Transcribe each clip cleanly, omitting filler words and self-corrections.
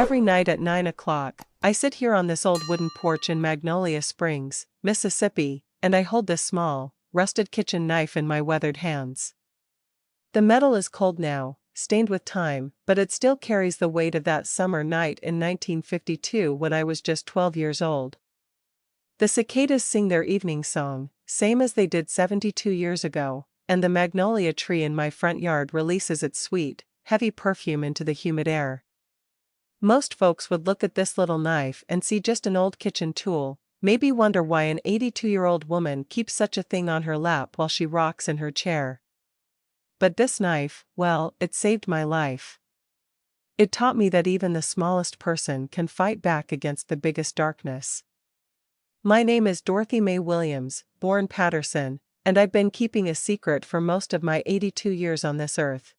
Every night at 9 o'clock, I sit here on this old wooden porch in Magnolia Springs, Mississippi, and I hold this small, rusted kitchen knife in my weathered hands. The metal is cold now, stained with time, but it still carries the weight of that summer night in 1952 when I was just 12 years old. The cicadas sing their evening song, same as they did 72 years ago, and the magnolia tree in my front yard releases its sweet, heavy perfume into the humid air. Most folks would look at this little knife and see just an old kitchen tool, maybe wonder why an 82-year-old woman keeps such a thing on her lap while she rocks in her chair. But this knife, well, it saved my life. It taught me that even the smallest person can fight back against the biggest darkness. My name is Dorothy Mae Williams, born Patterson, and I've been keeping a secret for most of my 82 years on this earth.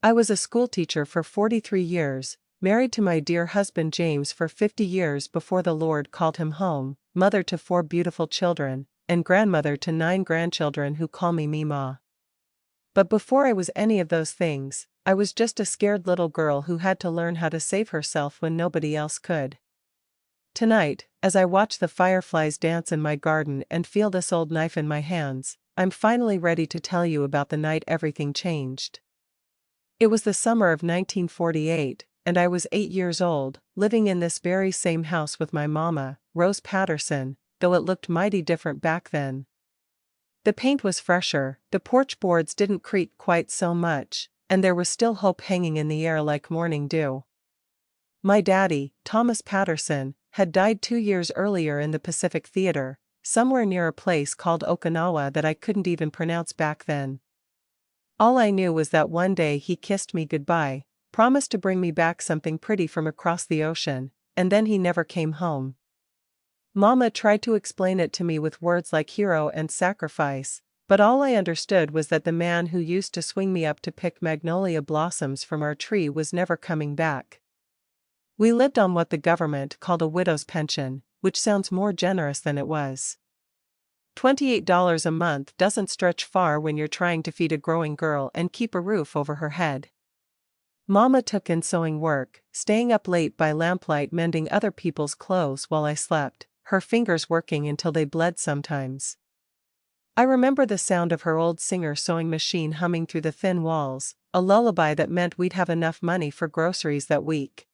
I was a schoolteacher for 43 years, married to my dear husband James for 50 years before the Lord called him home, mother to 4 beautiful children, and grandmother to 9 grandchildren who call me Meemaw. But before I was any of those things, I was just a scared little girl who had to learn how to save herself when nobody else could. Tonight, as I watch the fireflies dance in my garden and feel this old knife in my hands, I'm finally ready to tell you about the night everything changed. It was the summer of 1948, and I was 8 years old, living in this very same house with my mama, Rose Patterson, though it looked mighty different back then. The paint was fresher, the porch boards didn't creak quite so much, and there was still hope hanging in the air like morning dew. My daddy, Thomas Patterson, had died 2 years earlier in the Pacific Theater, somewhere near a place called Okinawa that I couldn't even pronounce back then. All I knew was that one day he kissed me goodbye, promised to bring me back something pretty from across the ocean, and then he never came home. Mama tried to explain it to me with words like hero and sacrifice, but all I understood was that the man who used to swing me up to pick magnolia blossoms from our tree was never coming back. We lived on what the government called a widow's pension, which sounds more generous than it was. $28 a month doesn't stretch far when you're trying to feed a growing girl and keep a roof over her head. Mama took in sewing work, staying up late by lamplight mending other people's clothes while I slept, her fingers working until they bled sometimes. I remember the sound of her old Singer sewing machine humming through the thin walls, a lullaby that meant we'd have enough money for groceries that week.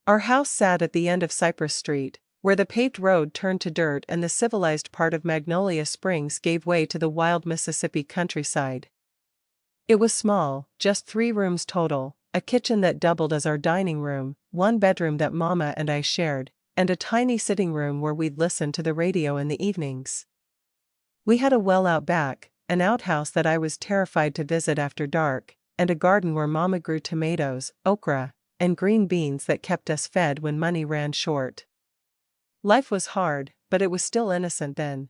Our house sat at the end of Cypress Street, where the paved road turned to dirt and the civilized part of Magnolia Springs gave way to the wild Mississippi countryside. It was small, just 3 rooms total, a kitchen that doubled as our dining room, 1 bedroom that Mama and I shared, and a tiny sitting room where we'd listen to the radio in the evenings. We had a well out back, an outhouse that I was terrified to visit after dark, and a garden where Mama grew tomatoes, okra, and green beans that kept us fed when money ran short. Life was hard, but it was still innocent then.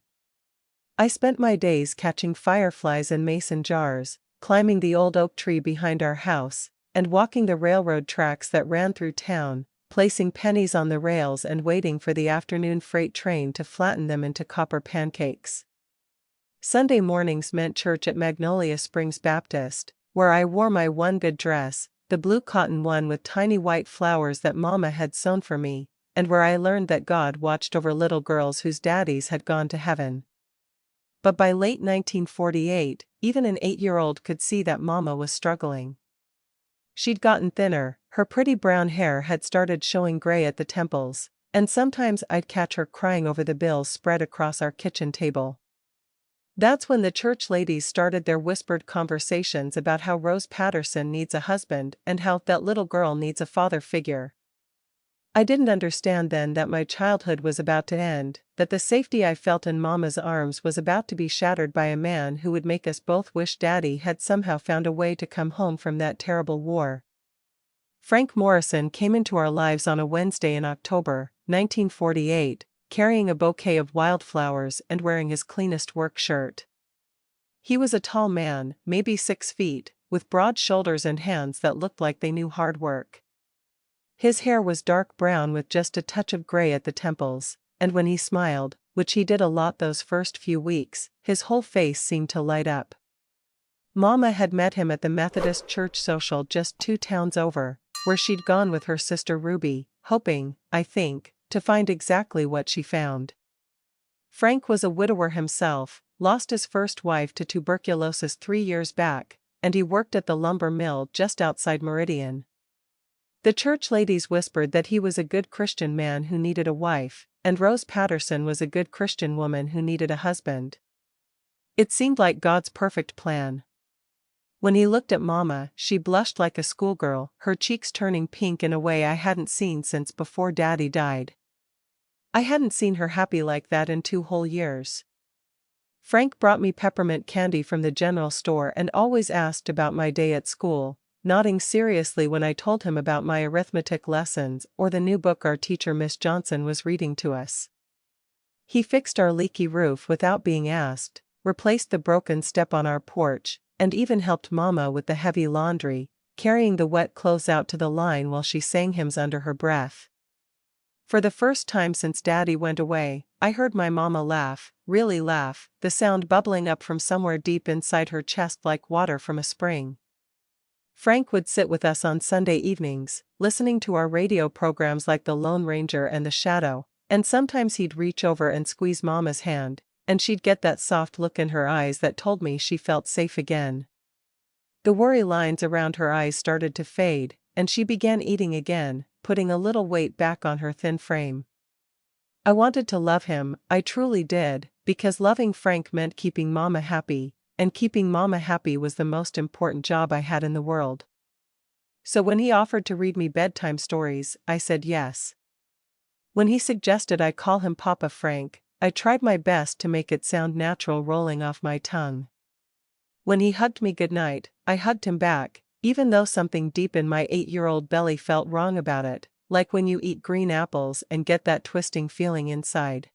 I spent my days catching fireflies in mason jars, climbing the old oak tree behind our house, and walking the railroad tracks that ran through town, placing pennies on the rails and waiting for the afternoon freight train to flatten them into copper pancakes. Sunday mornings meant church at Magnolia Springs Baptist, where I wore my one good dress, the blue cotton one with tiny white flowers that Mama had sewn for me, and where I learned that God watched over little girls whose daddies had gone to heaven. But by late 1948, even an 8-year-old could see that Mama was struggling. She'd gotten thinner, her pretty brown hair had started showing gray at the temples, and sometimes I'd catch her crying over the bills spread across our kitchen table. That's when the church ladies started their whispered conversations about how Rose Patterson needs a husband and how that little girl needs a father figure. I didn't understand then that my childhood was about to end, that the safety I felt in Mama's arms was about to be shattered by a man who would make us both wish Daddy had somehow found a way to come home from that terrible war. Frank Morrison came into our lives on a Wednesday in October, 1948, carrying a bouquet of wildflowers and wearing his cleanest work shirt. He was a tall man, maybe 6 feet, with broad shoulders and hands that looked like they knew hard work. His hair was dark brown with just a touch of gray at the temples, and when he smiled, which he did a lot those first few weeks, his whole face seemed to light up. Mama had met him at the Methodist church social just 2 towns over, where she'd gone with her sister Ruby, hoping, I think, to find exactly what she found. Frank was a widower himself, lost his first wife to tuberculosis 3 years back, and he worked at the lumber mill just outside Meridian. The church ladies whispered that he was a good Christian man who needed a wife, and Rose Patterson was a good Christian woman who needed a husband. It seemed like God's perfect plan. When he looked at Mama, she blushed like a schoolgirl, her cheeks turning pink in a way I hadn't seen since before Daddy died. I hadn't seen her happy like that in 2 whole years. Frank brought me peppermint candy from the general store and always asked about my day at school, nodding seriously when I told him about my arithmetic lessons or the new book our teacher Miss Johnson was reading to us. He fixed our leaky roof without being asked, replaced the broken step on our porch, and even helped Mama with the heavy laundry, carrying the wet clothes out to the line while she sang hymns under her breath. For the first time since Daddy went away, I heard my Mama laugh, really laugh, the sound bubbling up from somewhere deep inside her chest like water from a spring. Frank would sit with us on Sunday evenings, listening to our radio programs like The Lone Ranger and The Shadow, and sometimes he'd reach over and squeeze Mama's hand, and she'd get that soft look in her eyes that told me she felt safe again. The worry lines around her eyes started to fade, and she began eating again, putting a little weight back on her thin frame. I wanted to love him, I truly did, because loving Frank meant keeping Mama happy, and keeping Mama happy was the most important job I had in the world. So when he offered to read me bedtime stories, I said yes. When he suggested I call him Papa Frank, I tried my best to make it sound natural rolling off my tongue. When he hugged me goodnight, I hugged him back, even though something deep in my 8-year-old belly felt wrong about it, like when you eat green apples and get that twisting feeling inside.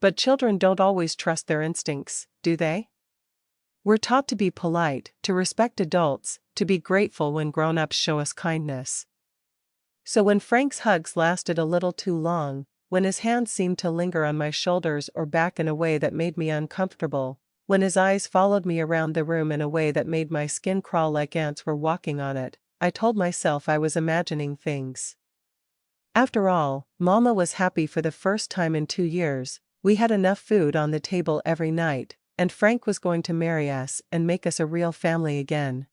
But children don't always trust their instincts, do they? We're taught to be polite, to respect adults, to be grateful when grown-ups show us kindness. So when Frank's hugs lasted a little too long, when his hands seemed to linger on my shoulders or back in a way that made me uncomfortable, when his eyes followed me around the room in a way that made my skin crawl like ants were walking on it, I told myself I was imagining things. After all, Mama was happy for the first time in 2 years, we had enough food on the table every night, and Frank was going to marry us and make us a real family again.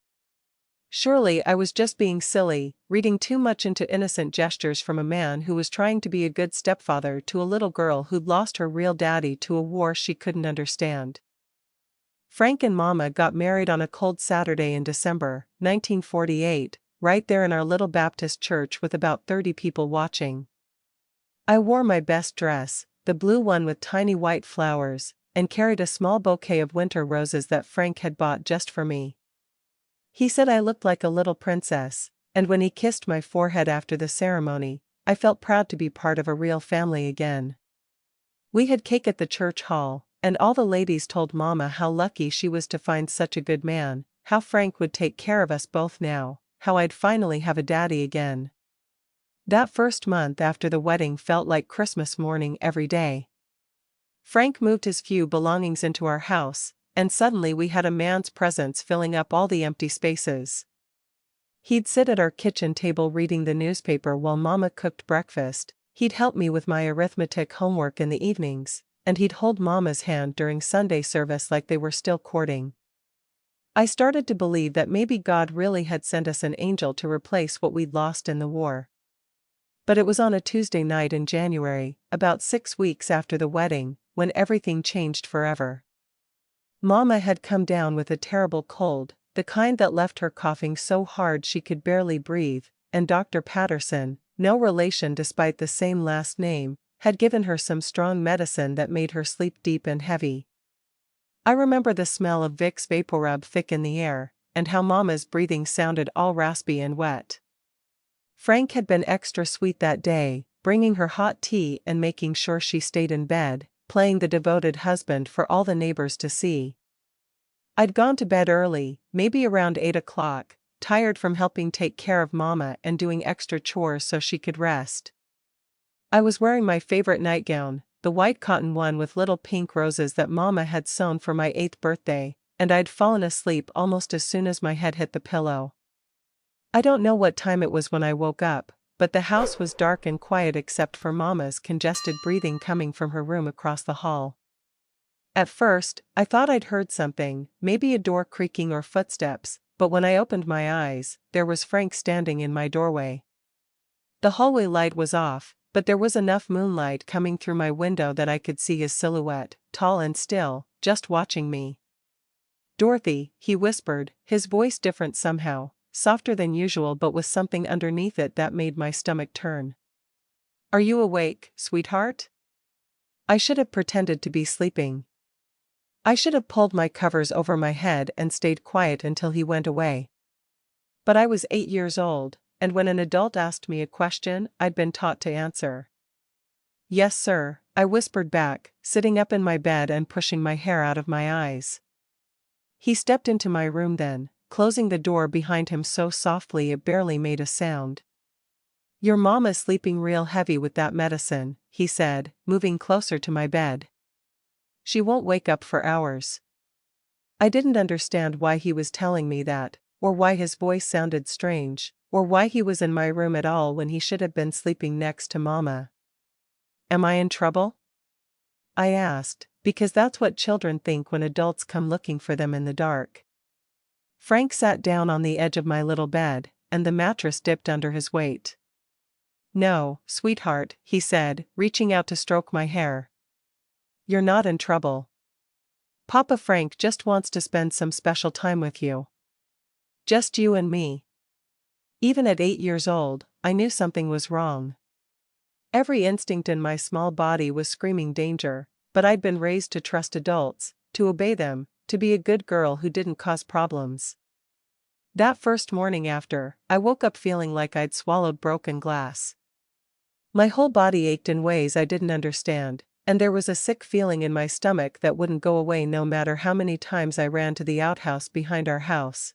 Surely I was just being silly, reading too much into innocent gestures from a man who was trying to be a good stepfather to a little girl who'd lost her real daddy to a war she couldn't understand. Frank and Mama got married on a cold Saturday in December, 1948, right there in our little Baptist church with about 30 people watching. I wore my best dress, the blue one with tiny white flowers, and carried a small bouquet of winter roses that Frank had bought just for me. He said I looked like a little princess, and when he kissed my forehead after the ceremony, I felt proud to be part of a real family again. We had cake at the church hall, and all the ladies told Mama how lucky she was to find such a good man, how Frank would take care of us both now, how I'd finally have a daddy again. That first month after the wedding felt like Christmas morning every day. Frank moved his few belongings into our house, and suddenly we had a man's presence filling up all the empty spaces. He'd sit at our kitchen table reading the newspaper while Mama cooked breakfast, he'd help me with my arithmetic homework in the evenings, and he'd hold Mama's hand during Sunday service like they were still courting. I started to believe that maybe God really had sent us an angel to replace what we'd lost in the war. But it was on a Tuesday night in January, about 6 weeks after the wedding, when everything changed forever. Mama had come down with a terrible cold, the kind that left her coughing so hard she could barely breathe, and Dr. Patterson, no relation despite the same last name, had given her some strong medicine that made her sleep deep and heavy. I remember the smell of Vicks VapoRub thick in the air, and how Mama's breathing sounded all raspy and wet. Frank had been extra sweet that day, bringing her hot tea and making sure she stayed in bed, playing the devoted husband for all the neighbors to see. I'd gone to bed early, maybe around 8 o'clock, tired from helping take care of Mama and doing extra chores so she could rest. I was wearing my favorite nightgown, the white cotton one with little pink roses that Mama had sewn for my 8th birthday, and I'd fallen asleep almost as soon as my head hit the pillow. I don't know what time it was when I woke up, but the house was dark and quiet except for Mama's congested breathing coming from her room across the hall. At first, I thought I'd heard something, maybe a door creaking or footsteps, but when I opened my eyes, there was Frank standing in my doorway. The hallway light was off, but there was enough moonlight coming through my window that I could see his silhouette, tall and still, just watching me. "Dorothy," he whispered, his voice different somehow, softer than usual but with something underneath it that made my stomach turn. "Are you awake, sweetheart?" I should have pretended to be sleeping. I should have pulled my covers over my head and stayed quiet until he went away. But I was 8 years old, and when an adult asked me a question, I'd been taught to answer. "Yes, sir," I whispered back, sitting up in my bed and pushing my hair out of my eyes. He stepped into my room then, closing the door behind him so softly it barely made a sound. "Your mama's sleeping real heavy with that medicine," he said, moving closer to my bed. "She won't wake up for hours." I didn't understand why he was telling me that, or why his voice sounded strange, or why he was in my room at all when he should have been sleeping next to Mama. "Am I in trouble?" I asked, because that's what children think when adults come looking for them in the dark. Frank sat down on the edge of my little bed, and the mattress dipped under his weight. "No, sweetheart," he said, reaching out to stroke my hair. "You're not in trouble. Papa Frank just wants to spend some special time with you. Just you and me." Even at 8 years old, I knew something was wrong. Every instinct in my small body was screaming danger, but I'd been raised to trust adults, to obey them, to be a good girl who didn't cause problems. That first morning after, I woke up feeling like I'd swallowed broken glass. My whole body ached in ways I didn't understand, and there was a sick feeling in my stomach that wouldn't go away no matter how many times I ran to the outhouse behind our house.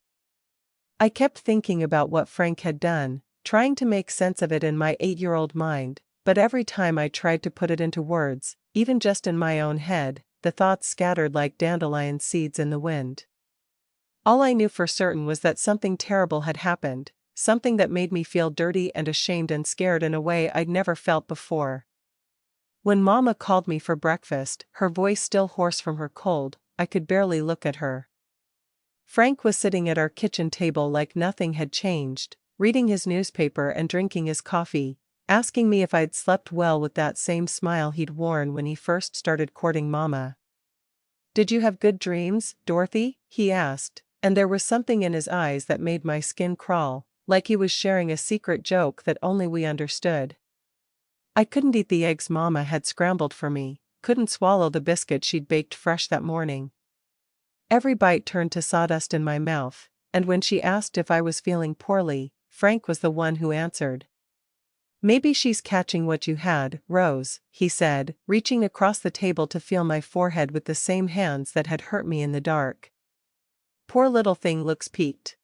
I kept thinking about what Frank had done, trying to make sense of it in my 8-year-old mind, but every time I tried to put it into words, even just in my own head, the thoughts scattered like dandelion seeds in the wind. All I knew for certain was that something terrible had happened, something that made me feel dirty and ashamed and scared in a way I'd never felt before. When Mama called me for breakfast, her voice still hoarse from her cold, I could barely look at her. Frank was sitting at our kitchen table like nothing had changed, reading his newspaper and drinking his coffee, asking me if I'd slept well with that same smile he'd worn when he first started courting Mama. "Did you have good dreams, Dorothy?" he asked, and there was something in his eyes that made my skin crawl, like he was sharing a secret joke that only we understood. I couldn't eat the eggs Mama had scrambled for me, couldn't swallow the biscuit she'd baked fresh that morning. Every bite turned to sawdust in my mouth, and when she asked if I was feeling poorly, Frank was the one who answered. "Maybe she's catching what you had, Rose," he said, reaching across the table to feel my forehead with the same hands that had hurt me in the dark. "Poor little thing looks peaked."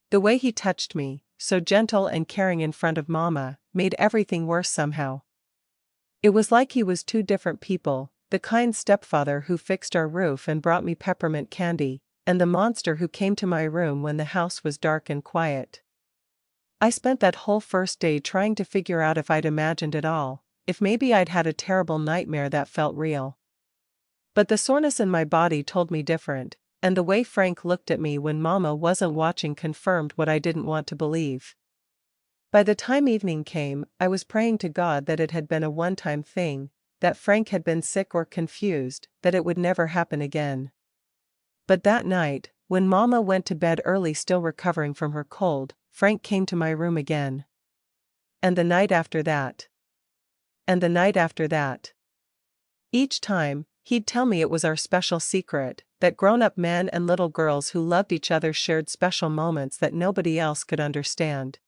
The way he touched me, so gentle and caring in front of Mama, made everything worse somehow. It was like he was two different people, the kind stepfather who fixed our roof and brought me peppermint candy, and the monster who came to my room when the house was dark and quiet. I spent that whole first day trying to figure out if I'd imagined it all, if maybe I'd had a terrible nightmare that felt real. But the soreness in my body told me different, and the way Frank looked at me when Mama wasn't watching confirmed what I didn't want to believe. By the time evening came, I was praying to God that it had been a one-time thing, that Frank had been sick or confused, that it would never happen again. But that night, when Mama went to bed early still recovering from her cold, Frank came to my room again. And the night after that. And the night after that. Each time, he'd tell me it was our special secret, that grown-up men and little girls who loved each other shared special moments that nobody else could understand.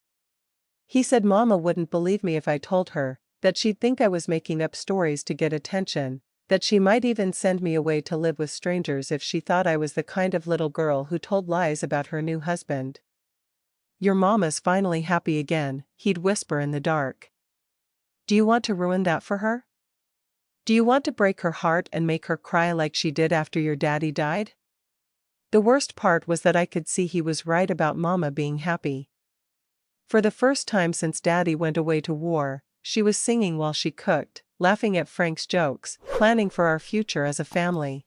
He said Mama wouldn't believe me if I told her, that she'd think I was making up stories to get attention, that she might even send me away to live with strangers if she thought I was the kind of little girl who told lies about her new husband. "Your Mama's finally happy again," he'd whisper in the dark. "Do you want to ruin that for her? Do you want to break her heart and make her cry like she did after your daddy died?" The worst part was that I could see he was right about Mama being happy. For the first time since Daddy went away to war, she was singing while she cooked, laughing at Frank's jokes, planning for our future as a family.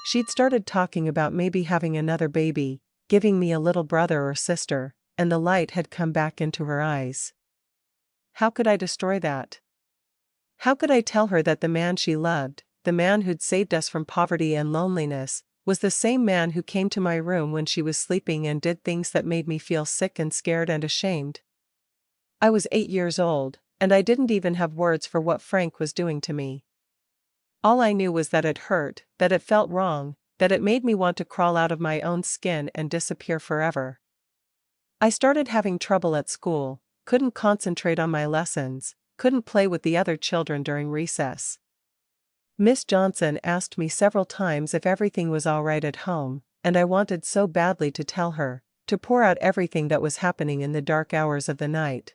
She'd started talking about maybe having another baby, giving me a little brother or sister, and the light had come back into her eyes. How could I destroy that? How could I tell her that the man she loved, the man who'd saved us from poverty and loneliness, was the same man who came to my room when she was sleeping and did things that made me feel sick and scared and ashamed? I was 8 years old, and I didn't even have words for what Frank was doing to me. All I knew was that it hurt, that it felt wrong, that it made me want to crawl out of my own skin and disappear forever. I started having trouble at school, couldn't concentrate on my lessons, couldn't play with the other children during recess. Miss Johnson asked me several times if everything was all right at home, and I wanted so badly to tell her, to pour out everything that was happening in the dark hours of the night.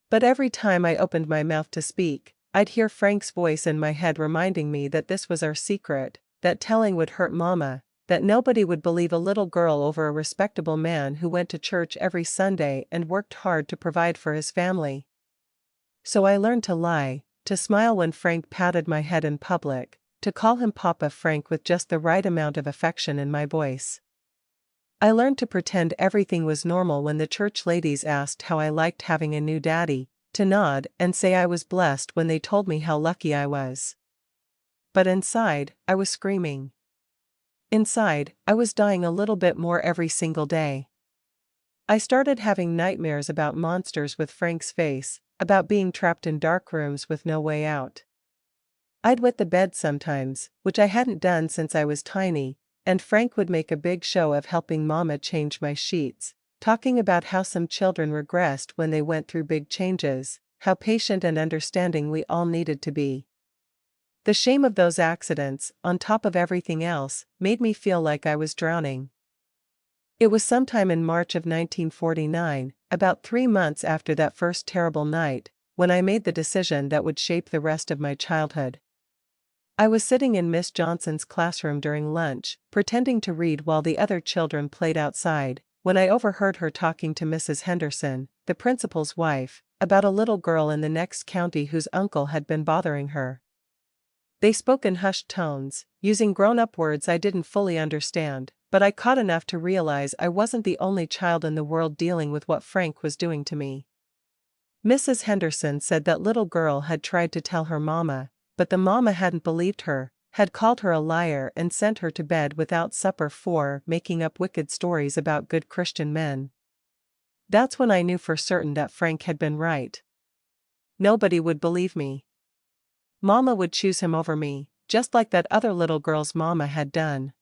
But every time I opened my mouth to speak, I'd hear Frank's voice in my head reminding me that this was our secret, that telling would hurt Mama, that nobody would believe a little girl over a respectable man who went to church every Sunday and worked hard to provide for his family. So I learned to lie, to smile when Frank patted my head in public, to call him Papa Frank with just the right amount of affection in my voice. I learned to pretend everything was normal when the church ladies asked how I liked having a new daddy, to nod and say I was blessed when they told me how lucky I was. But inside, I was screaming. Inside, I was dying a little bit more every single day. I started having nightmares about monsters with Frank's face, about being trapped in dark rooms with no way out. I'd wet the bed sometimes, which I hadn't done since I was tiny, and Frank would make a big show of helping Mama change my sheets, talking about how some children regressed when they went through big changes, how patient and understanding we all needed to be. The shame of those accidents, on top of everything else, made me feel like I was drowning. It was sometime in March of 1949, about 3 months after that first terrible night, when I made the decision that would shape the rest of my childhood. I was sitting in Miss Johnson's classroom during lunch, pretending to read while the other children played outside, when I overheard her talking to Mrs. Henderson, the principal's wife, about a little girl in the next county whose uncle had been bothering her. They spoke in hushed tones, using grown-up words I didn't fully understand, but I caught enough to realize I wasn't the only child in the world dealing with what Frank was doing to me. Mrs. Henderson said that little girl had tried to tell her mama, but the mama hadn't believed her, had called her a liar and sent her to bed without supper for making up wicked stories about good Christian men. That's when I knew for certain that Frank had been right. Nobody would believe me. Mama would choose him over me, just like that other little girl's mama had done.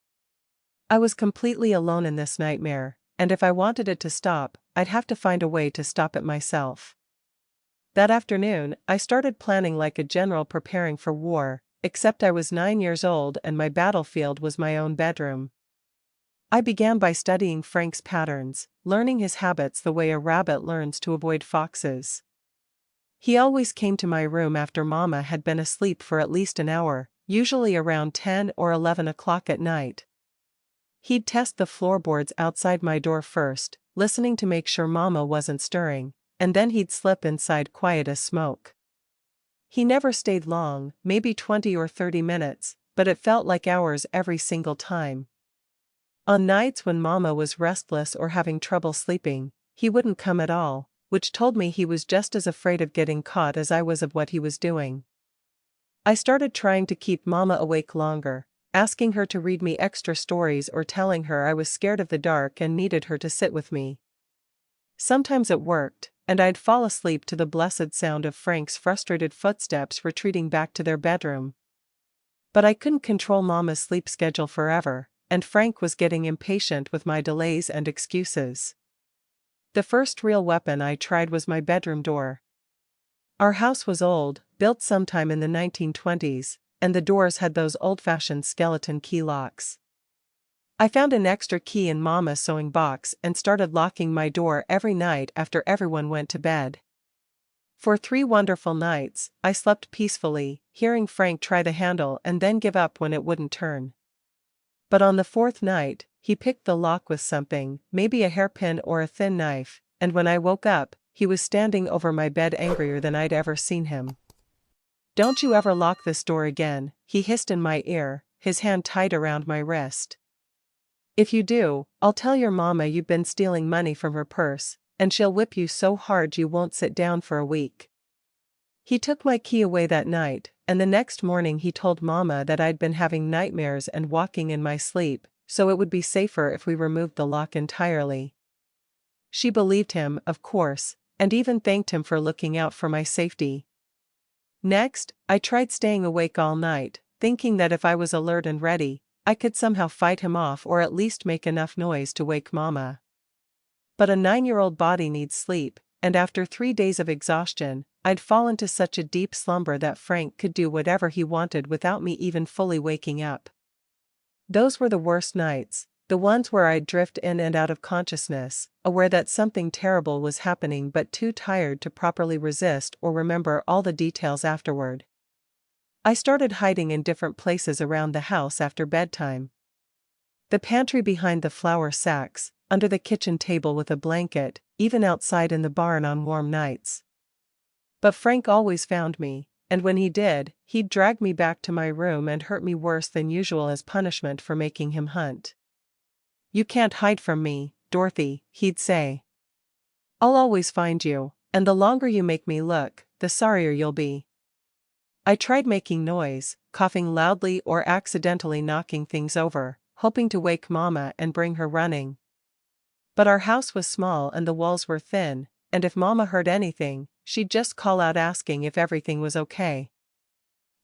I was completely alone in this nightmare, and if I wanted it to stop, I'd have to find a way to stop it myself. That afternoon, I started planning like a general preparing for war, except I was 9 years old and my battlefield was my own bedroom. I began by studying Frank's patterns, learning his habits the way a rabbit learns to avoid foxes. He always came to my room after Mama had been asleep for at least an hour, usually around 10 or 11 o'clock at night. He'd test the floorboards outside my door first, listening to make sure Mama wasn't stirring, and then he'd slip inside quiet as smoke. He never stayed long, maybe 20 or 30 minutes, but it felt like hours every single time. On nights when Mama was restless or having trouble sleeping, he wouldn't come at all, which told me he was just as afraid of getting caught as I was of what he was doing. I started trying to keep Mama awake longer, asking her to read me extra stories or telling her I was scared of the dark and needed her to sit with me. Sometimes it worked, and I'd fall asleep to the blessed sound of Frank's frustrated footsteps retreating back to their bedroom. But I couldn't control Mama's sleep schedule forever, and Frank was getting impatient with my delays and excuses. The first real weapon I tried was my bedroom door. Our house was old, built sometime in the 1920s, and the doors had those old-fashioned skeleton key locks. I found an extra key in Mama's sewing box and started locking my door every night after everyone went to bed. For 3 wonderful nights, I slept peacefully, hearing Frank try the handle and then give up when it wouldn't turn. But on the 4th night, he picked the lock with something, maybe a hairpin or a thin knife, and when I woke up, he was standing over my bed angrier than I'd ever seen him. "Don't you ever lock this door again," he hissed in my ear, his hand tight around my wrist. "If you do, I'll tell your mama you've been stealing money from her purse, and she'll whip you so hard you won't sit down for a week." He took my key away that night, and the next morning he told Mama that I'd been having nightmares and walking in my sleep, so it would be safer if we removed the lock entirely. She believed him, of course, and even thanked him for looking out for my safety. Next, I tried staying awake all night, thinking that if I was alert and ready, I could somehow fight him off or at least make enough noise to wake Mama. But a 9-year-old body needs sleep, and after 3 days of exhaustion, I'd fallen to such a deep slumber that Frank could do whatever he wanted without me even fully waking up. Those were the worst nights, the ones where I'd drift in and out of consciousness, aware that something terrible was happening but too tired to properly resist or remember all the details afterward. I started hiding in different places around the house after bedtime. The pantry behind the flour sacks, under the kitchen table with a blanket, even outside in the barn on warm nights. But Frank always found me, and when he did, he'd drag me back to my room and hurt me worse than usual as punishment for making him hunt. "You can't hide from me, Dorothy," he'd say. "I'll always find you, and the longer you make me look, the sorrier you'll be." I tried making noise, coughing loudly or accidentally knocking things over, hoping to wake Mama and bring her running. But our house was small and the walls were thin, and if Mama heard anything, she'd just call out asking if everything was okay.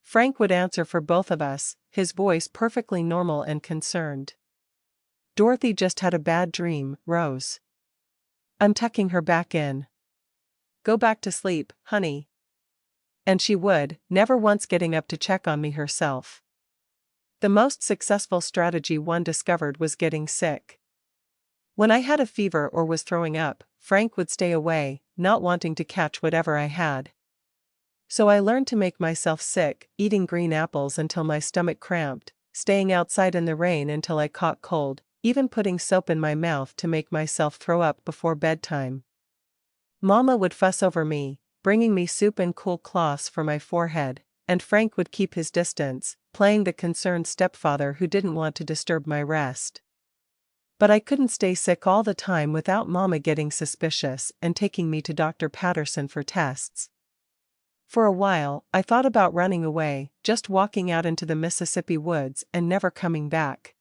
Frank would answer for both of us, his voice perfectly normal and concerned. "Dorothy just had a bad dream, Rose. I'm tucking her back in. Go back to sleep, honey." And she would, never once getting up to check on me herself. The most successful strategy one discovered was getting sick. When I had a fever or was throwing up, Frank would stay away, not wanting to catch whatever I had. So I learned to make myself sick, eating green apples until my stomach cramped, staying outside in the rain until I caught cold, even putting soap in my mouth to make myself throw up before bedtime. Mama would fuss over me, bringing me soup and cool cloths for my forehead, and Frank would keep his distance, playing the concerned stepfather who didn't want to disturb my rest. But I couldn't stay sick all the time without Mama getting suspicious and taking me to Dr. Patterson for tests. For a while, I thought about running away, just walking out into the Mississippi woods and never coming back.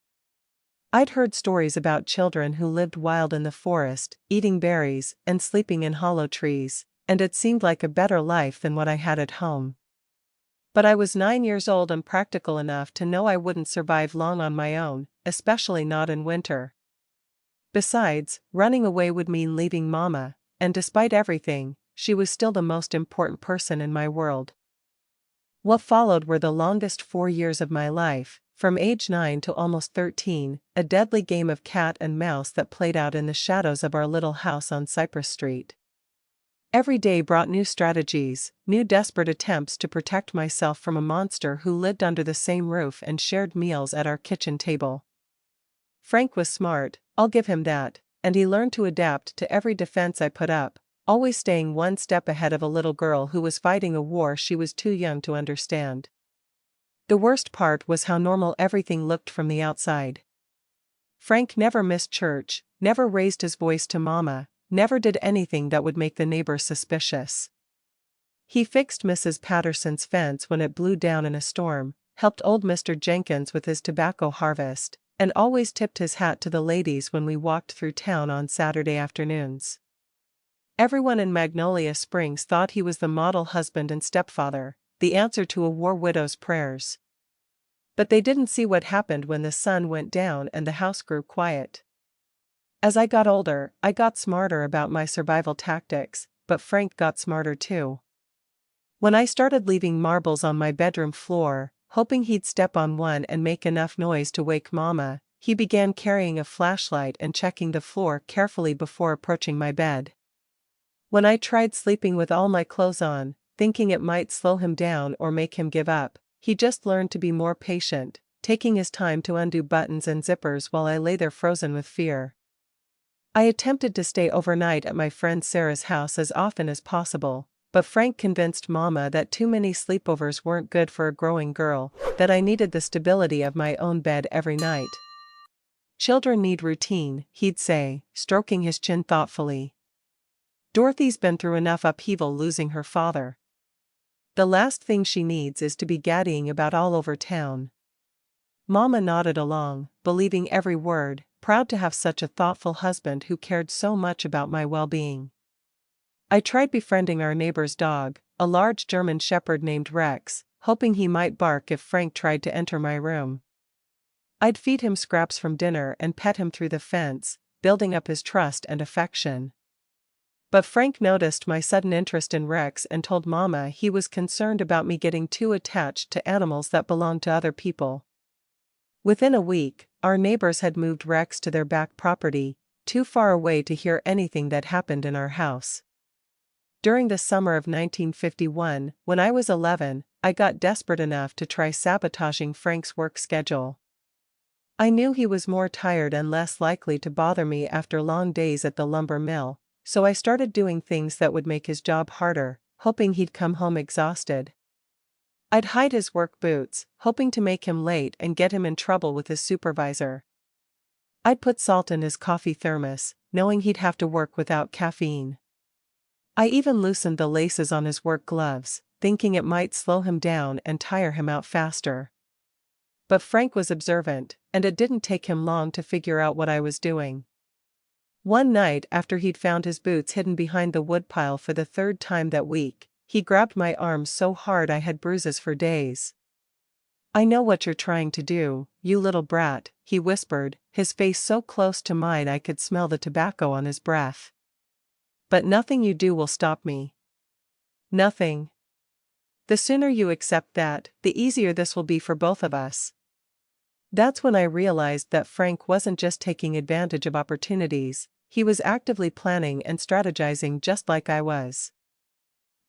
I'd heard stories about children who lived wild in the forest, eating berries and sleeping in hollow trees, and it seemed like a better life than what I had at home. But I was 9 years old and practical enough to know I wouldn't survive long on my own, especially not in winter. Besides, running away would mean leaving Mama, and despite everything, she was still the most important person in my world. What followed were the longest 4 years of my life, from age 9 to almost 13, a deadly game of cat and mouse that played out in the shadows of our little house on Cypress Street. Every day brought new strategies, new desperate attempts to protect myself from a monster who lived under the same roof and shared meals at our kitchen table. Frank was smart, I'll give him that, and he learned to adapt to every defense I put up, always staying one step ahead of a little girl who was fighting a war she was too young to understand. The worst part was how normal everything looked from the outside. Frank never missed church, never raised his voice to Mama, never did anything that would make the neighbors suspicious. He fixed Mrs. Patterson's fence when it blew down in a storm, helped old Mr. Jenkins with his tobacco harvest, and always tipped his hat to the ladies when we walked through town on Saturday afternoons. Everyone in Magnolia Springs thought he was the model husband and stepfather, the answer to a war widow's prayers. But they didn't see what happened when the sun went down and the house grew quiet. As I got older, I got smarter about my survival tactics, but Frank got smarter too. When I started leaving marbles on my bedroom floor, hoping he'd step on one and make enough noise to wake Mama, he began carrying a flashlight and checking the floor carefully before approaching my bed. When I tried sleeping with all my clothes on, thinking it might slow him down or make him give up, he just learned to be more patient, taking his time to undo buttons and zippers while I lay there frozen with fear. I attempted to stay overnight at my friend Sarah's house as often as possible, but Frank convinced Mama that too many sleepovers weren't good for a growing girl, that I needed the stability of my own bed every night. Children need routine, he'd say, stroking his chin thoughtfully. Dorothy's been through enough upheaval losing her father. The last thing she needs is to be gaddying about all over town. Mama nodded along, believing every word, proud to have such a thoughtful husband who cared so much about my well-being. I tried befriending our neighbor's dog, a large German shepherd named Rex, hoping he might bark if Frank tried to enter my room. I'd feed him scraps from dinner and pet him through the fence, building up his trust and affection. But Frank noticed my sudden interest in Rex and told Mama he was concerned about me getting too attached to animals that belonged to other people. Within a week, our neighbors had moved Rex to their back property, too far away to hear anything that happened in our house. During the summer of 1951, when I was 11, I got desperate enough to try sabotaging Frank's work schedule. I knew he was more tired and less likely to bother me after long days at the lumber mill, so I started doing things that would make his job harder, hoping he'd come home exhausted. I'd hide his work boots, hoping to make him late and get him in trouble with his supervisor. I'd put salt in his coffee thermos, knowing he'd have to work without caffeine. I even loosened the laces on his work gloves, thinking it might slow him down and tire him out faster. But Frank was observant, and it didn't take him long to figure out what I was doing. One night after he'd found his boots hidden behind the woodpile for the third time that week, he grabbed my arm so hard I had bruises for days. "I know what you're trying to do, you little brat," he whispered, his face so close to mine I could smell the tobacco on his breath. "But nothing you do will stop me. Nothing. The sooner you accept that, the easier this will be for both of us." That's when I realized that Frank wasn't just taking advantage of opportunities, he was actively planning and strategizing just like I was.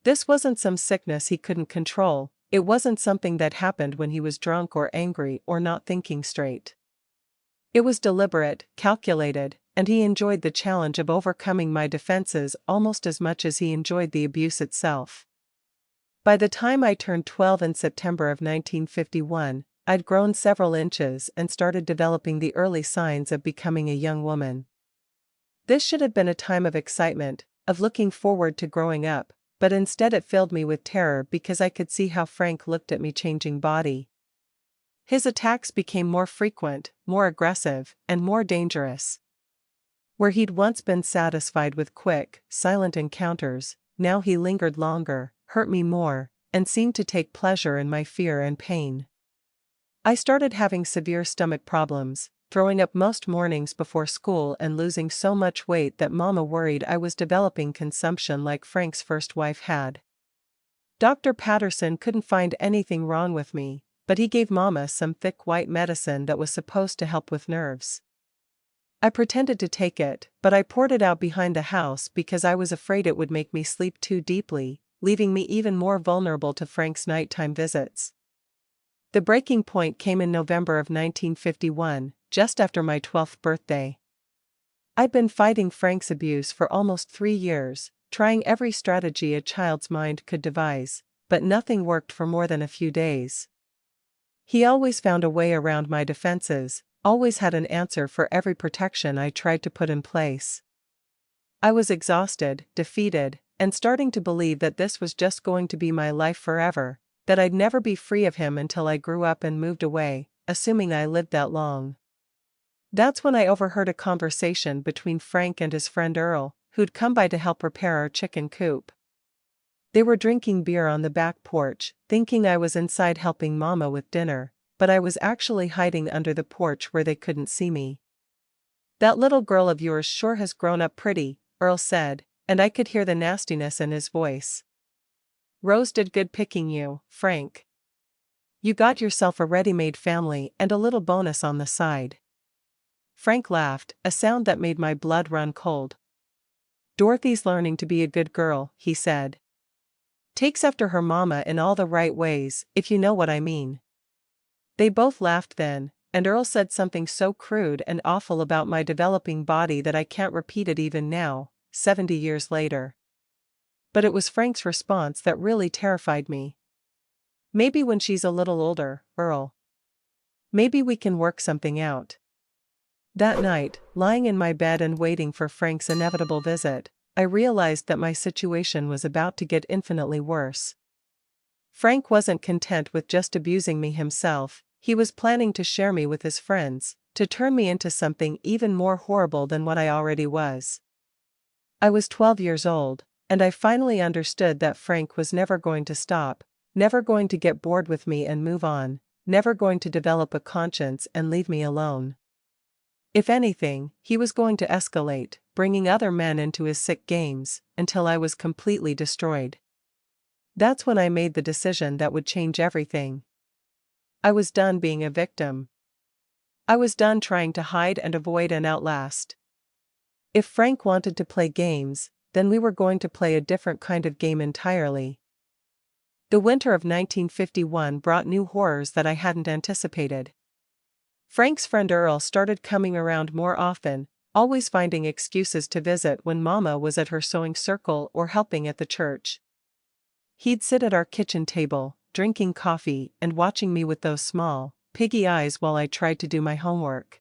This wasn't some sickness he couldn't control, it wasn't something that happened when he was drunk or angry or not thinking straight. It was deliberate, calculated, and he enjoyed the challenge of overcoming my defenses almost as much as he enjoyed the abuse itself. By the time I turned 12 in September of 1951, I'd grown several inches and started developing the early signs of becoming a young woman. This should have been a time of excitement, of looking forward to growing up, but instead it filled me with terror because I could see how Frank looked at me changing body. His attacks became more frequent, more aggressive, and more dangerous. Where he'd once been satisfied with quick, silent encounters, now he lingered longer, hurt me more, and seemed to take pleasure in my fear and pain. I started having severe stomach problems, throwing up most mornings before school and losing so much weight that Mama worried I was developing consumption like Frank's first wife had. Dr. Patterson couldn't find anything wrong with me, but he gave Mama some thick white medicine that was supposed to help with nerves. I pretended to take it, but I poured it out behind the house because I was afraid it would make me sleep too deeply, leaving me even more vulnerable to Frank's nighttime visits. The breaking point came in November of 1951, just after my 12th birthday. I'd been fighting Frank's abuse for almost 3 years, trying every strategy a child's mind could devise, but nothing worked for more than a few days. He always found a way around my defenses, always had an answer for every protection I tried to put in place. I was exhausted, defeated, and starting to believe that this was just going to be my life forever, that I'd never be free of him until I grew up and moved away, assuming I lived that long. That's when I overheard a conversation between Frank and his friend Earl, who'd come by to help repair our chicken coop. They were drinking beer on the back porch, thinking I was inside helping Mama with dinner, but I was actually hiding under the porch where they couldn't see me. "That little girl of yours sure has grown up pretty," Earl said, and I could hear the nastiness in his voice. "Rose did good picking you, Frank. You got yourself a ready-made family and a little bonus on the side." Frank laughed, a sound that made my blood run cold. "Dorothy's learning to be a good girl," he said. "Takes after her mama in all the right ways, if you know what I mean." They both laughed then, and Earl said something so crude and awful about my developing body that I can't repeat it even now, 70 years later. But it was Frank's response that really terrified me. Maybe when she's a little older, Earl. Maybe we can work something out. That night, lying in my bed and waiting for Frank's inevitable visit, I realized that my situation was about to get infinitely worse. Frank wasn't content with just abusing me himself, he was planning to share me with his friends, to turn me into something even more horrible than what I already was. I was 12 years old, and I finally understood that Frank was never going to stop, never going to get bored with me and move on, never going to develop a conscience and leave me alone. If anything, he was going to escalate, bringing other men into his sick games, until I was completely destroyed. That's when I made the decision that would change everything. I was done being a victim. I was done trying to hide and avoid and outlast. If Frank wanted to play games, then we were going to play a different kind of game entirely. The winter of 1951 brought new horrors that I hadn't anticipated. Frank's friend Earl started coming around more often, always finding excuses to visit when Mama was at her sewing circle or helping at the church. He'd sit at our kitchen table, drinking coffee and watching me with those small, piggy eyes while I tried to do my homework.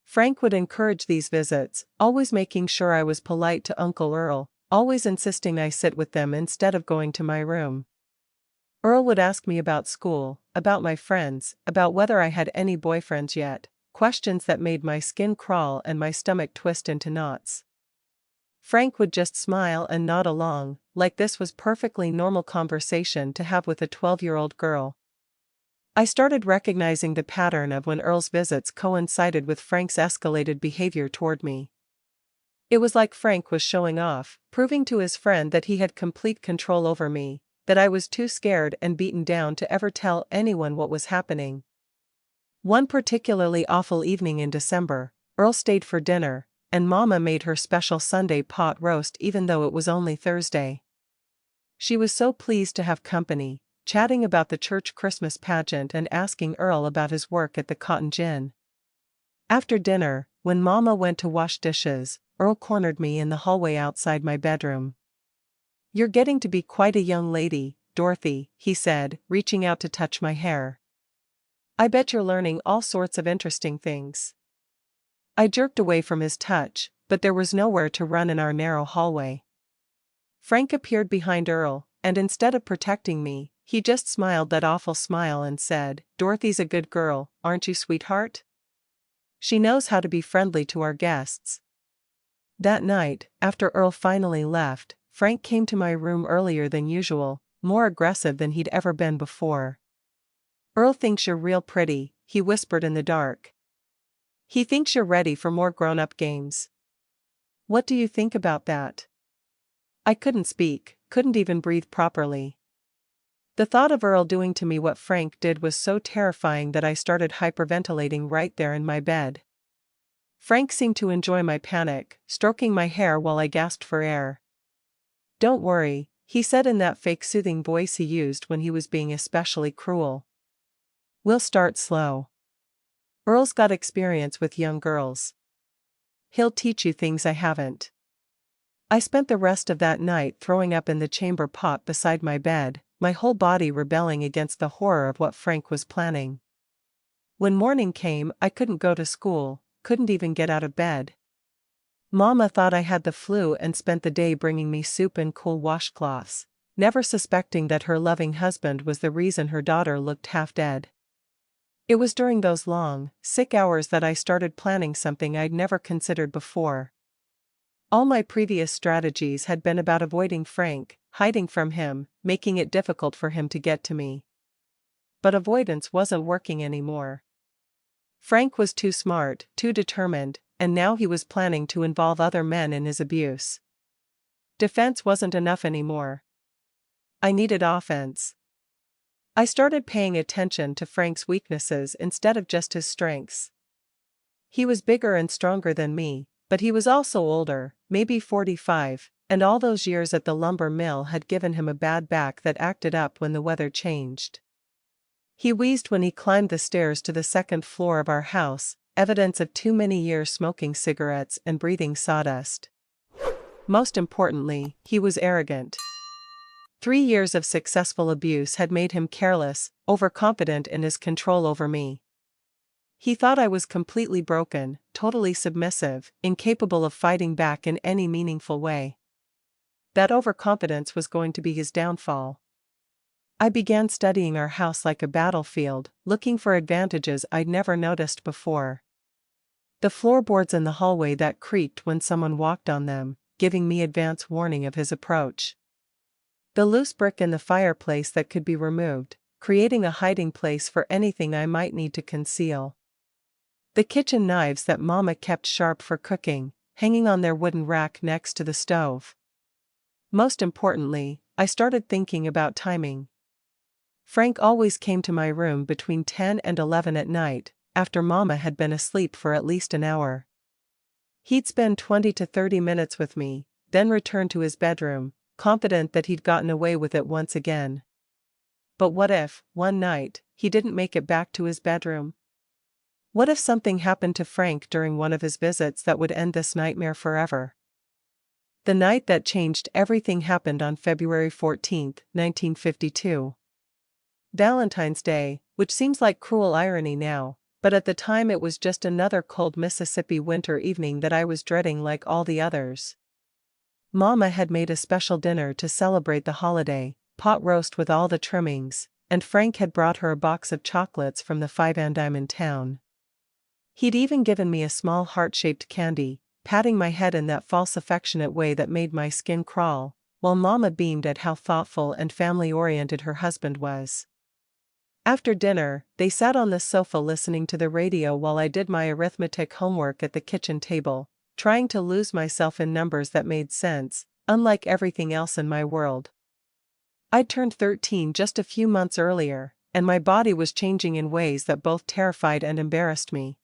Frank would encourage these visits, always making sure I was polite to Uncle Earl, always insisting I sit with them instead of going to my room. Earl would ask me about school, about my friends, about whether I had any boyfriends yet, questions that made my skin crawl and my stomach twist into knots. Frank would just smile and nod along, like this was perfectly normal conversation to have with a 12-year-old girl. I started recognizing the pattern of when Earl's visits coincided with Frank's escalated behavior toward me. It was like Frank was showing off, proving to his friend that he had complete control over me, that I was too scared and beaten down to ever tell anyone what was happening. One particularly awful evening in December, Earl stayed for dinner, and Mama made her special Sunday pot roast even though it was only Thursday. She was so pleased to have company, chatting about the church Christmas pageant and asking Earl about his work at the Cotton Gin. After dinner, when Mama went to wash dishes, Earl cornered me in the hallway outside my bedroom. "You're getting to be quite a young lady, Dorothy," he said, reaching out to touch my hair. "I bet you're learning all sorts of interesting things." I jerked away from his touch, but there was nowhere to run in our narrow hallway. Frank appeared behind Earl, and instead of protecting me, he just smiled that awful smile and said, "Dorothy's a good girl, aren't you, sweetheart? She knows how to be friendly to our guests." That night, after Earl finally left, Frank came to my room earlier than usual, more aggressive than he'd ever been before. "Earl thinks you're real pretty," he whispered in the dark. "He thinks you're ready for more grown-up games. What do you think about that?" I couldn't speak, couldn't even breathe properly. The thought of Earl doing to me what Frank did was so terrifying that I started hyperventilating right there in my bed. Frank seemed to enjoy my panic, stroking my hair while I gasped for air. "Don't worry," he said in that fake soothing voice he used when he was being especially cruel. "We'll start slow. Earl's got experience with young girls. He'll teach you things I haven't." I spent the rest of that night throwing up in the chamber pot beside my bed, my whole body rebelling against the horror of what Frank was planning. When morning came, I couldn't go to school, couldn't even get out of bed. Mama thought I had the flu and spent the day bringing me soup and cool washcloths, never suspecting that her loving husband was the reason her daughter looked half dead. It was during those long, sick hours that I started planning something I'd never considered before. All my previous strategies had been about avoiding Frank, hiding from him, making it difficult for him to get to me. But avoidance wasn't working anymore. Frank was too smart, too determined, and now he was planning to involve other men in his abuse. Defense wasn't enough anymore. I needed offense. I started paying attention to Frank's weaknesses instead of just his strengths. He was bigger and stronger than me, but he was also older, maybe 45, and all those years at the lumber mill had given him a bad back that acted up when the weather changed. He wheezed when he climbed the stairs to the second floor of our house, evidence of too many years smoking cigarettes and breathing sawdust. Most importantly, he was arrogant. 3 years of successful abuse had made him careless, overconfident in his control over me. He thought I was completely broken, totally submissive, incapable of fighting back in any meaningful way. That overconfidence was going to be his downfall. I began studying our house like a battlefield, looking for advantages I'd never noticed before. The floorboards in the hallway that creaked when someone walked on them, giving me advance warning of his approach. The loose brick in the fireplace that could be removed, creating a hiding place for anything I might need to conceal. The kitchen knives that Mama kept sharp for cooking, hanging on their wooden rack next to the stove. Most importantly, I started thinking about timing. Frank always came to my room between 10 and 11 at night, after Mama had been asleep for at least an hour. He'd spend 20 to 30 minutes with me, then return to his bedroom, confident that he'd gotten away with it once again. But what if, one night, he didn't make it back to his bedroom? What if something happened to Frank during one of his visits that would end this nightmare forever? The night that changed everything happened on February 14, 1952. Valentine's Day, which seems like cruel irony now, but at the time it was just another cold Mississippi winter evening that I was dreading like all the others. Mama had made a special dinner to celebrate the holiday, pot roast with all the trimmings, and Frank had brought her a box of chocolates from the 5-and-dime in town. He'd even given me a small heart-shaped candy, patting my head in that false affectionate way that made my skin crawl, while Mama beamed at how thoughtful and family-oriented her husband was. After dinner, they sat on the sofa listening to the radio while I did my arithmetic homework at the kitchen table, trying to lose myself in numbers that made sense, unlike everything else in my world. I'd turned 13 just a few months earlier, and my body was changing in ways that both terrified and embarrassed me.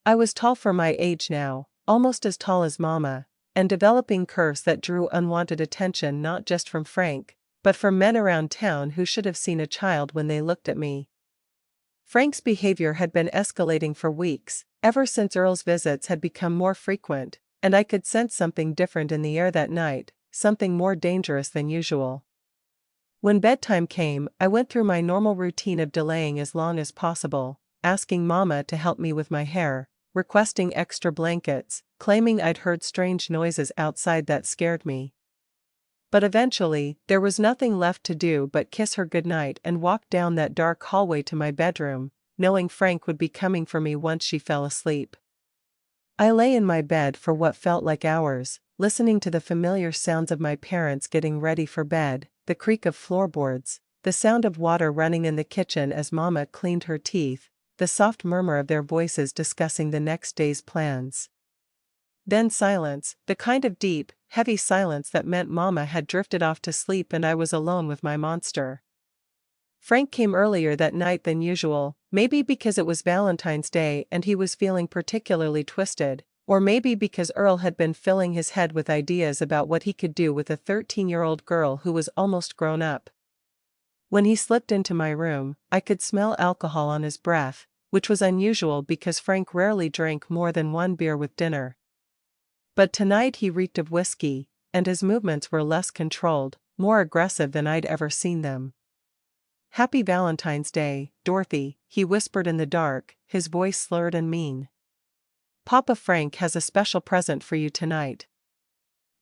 I was tall for my age now, almost as tall as Mama, and developing curves that drew unwanted attention not just from Frank, but from men around town who should have seen a child when they looked at me. Frank's behavior had been escalating for weeks, ever since Earl's visits had become more frequent, and I could sense something different in the air that night, something more dangerous than usual. When bedtime came, I went through my normal routine of delaying as long as possible, asking Mama to help me with my hair, requesting extra blankets, claiming I'd heard strange noises outside that scared me. But eventually, there was nothing left to do but kiss her goodnight and walk down that dark hallway to my bedroom, knowing Frank would be coming for me once she fell asleep. I lay in my bed for what felt like hours, listening to the familiar sounds of my parents getting ready for bed, the creak of floorboards, the sound of water running in the kitchen as Mama cleaned her teeth, the soft murmur of their voices discussing the next day's plans. Then silence, the kind of deep, heavy silence that meant Mama had drifted off to sleep and I was alone with my monster. Frank came earlier that night than usual, maybe because it was Valentine's Day and he was feeling particularly twisted, or maybe because Earl had been filling his head with ideas about what he could do with a 13-year-old girl who was almost grown up. When he slipped into my room, I could smell alcohol on his breath, which was unusual because Frank rarely drank more than one beer with dinner. But tonight he reeked of whiskey, and his movements were less controlled, more aggressive than I'd ever seen them. "Happy Valentine's Day, Dorothy," he whispered in the dark, his voice slurred and mean. "Papa Frank has a special present for you tonight."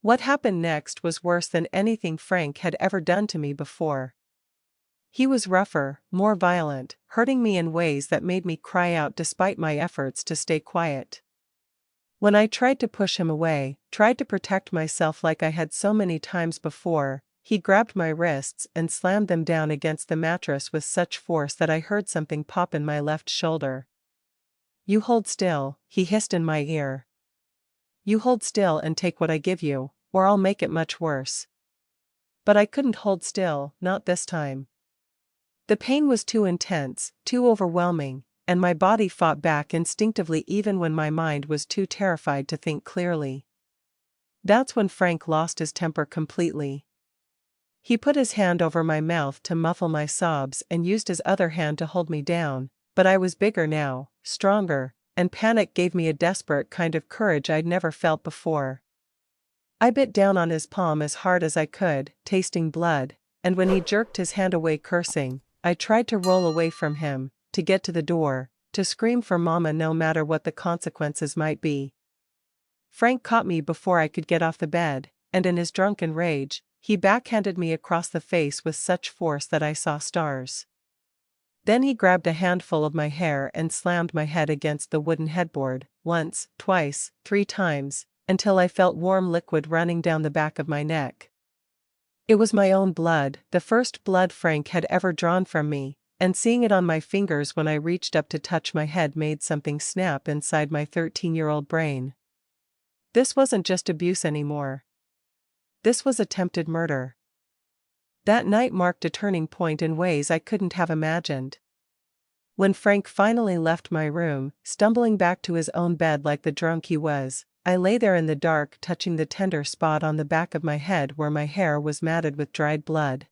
What happened next was worse than anything Frank had ever done to me before. He was rougher, more violent, hurting me in ways that made me cry out despite my efforts to stay quiet. When I tried to push him away, tried to protect myself like I had so many times before, he grabbed my wrists and slammed them down against the mattress with such force that I heard something pop in my left shoulder. "You hold still," he hissed in my ear. "You hold still and take what I give you, or I'll make it much worse." But I couldn't hold still, not this time. The pain was too intense, too overwhelming, and my body fought back instinctively even when my mind was too terrified to think clearly. That's when Frank lost his temper completely. He put his hand over my mouth to muffle my sobs and used his other hand to hold me down, but I was bigger now, stronger, and panic gave me a desperate kind of courage I'd never felt before. I bit down on his palm as hard as I could, tasting blood, and when he jerked his hand away cursing, I tried to roll away from him, to get to the door, to scream for Mama no matter what the consequences might be. Frank caught me before I could get off the bed, and in his drunken rage, he backhanded me across the face with such force that I saw stars. Then he grabbed a handful of my hair and slammed my head against the wooden headboard, once, twice, 3 times, until I felt warm liquid running down the back of my neck. It was my own blood, the first blood Frank had ever drawn from me, and seeing it on my fingers when I reached up to touch my head made something snap inside my 13-year-old brain. This wasn't just abuse anymore. This was attempted murder. That night marked a turning point in ways I couldn't have imagined. When Frank finally left my room, stumbling back to his own bed like the drunk he was, I lay there in the dark touching the tender spot on the back of my head where my hair was matted with dried blood.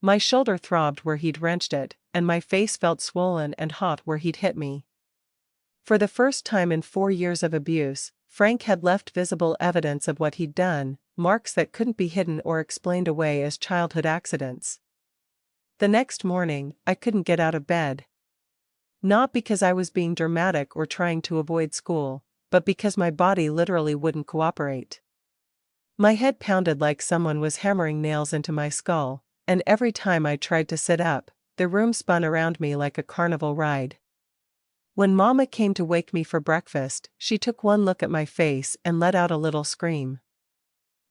My shoulder throbbed where he'd wrenched it, and my face felt swollen and hot where he'd hit me. For the first time in 4 years of abuse, Frank had left visible evidence of what he'd done, marks that couldn't be hidden or explained away as childhood accidents. The next morning, I couldn't get out of bed. Not because I was being dramatic or trying to avoid school, but because my body literally wouldn't cooperate. My head pounded like someone was hammering nails into my skull, and every time I tried to sit up, the room spun around me like a carnival ride. When Mama came to wake me for breakfast, she took one look at my face and let out a little scream.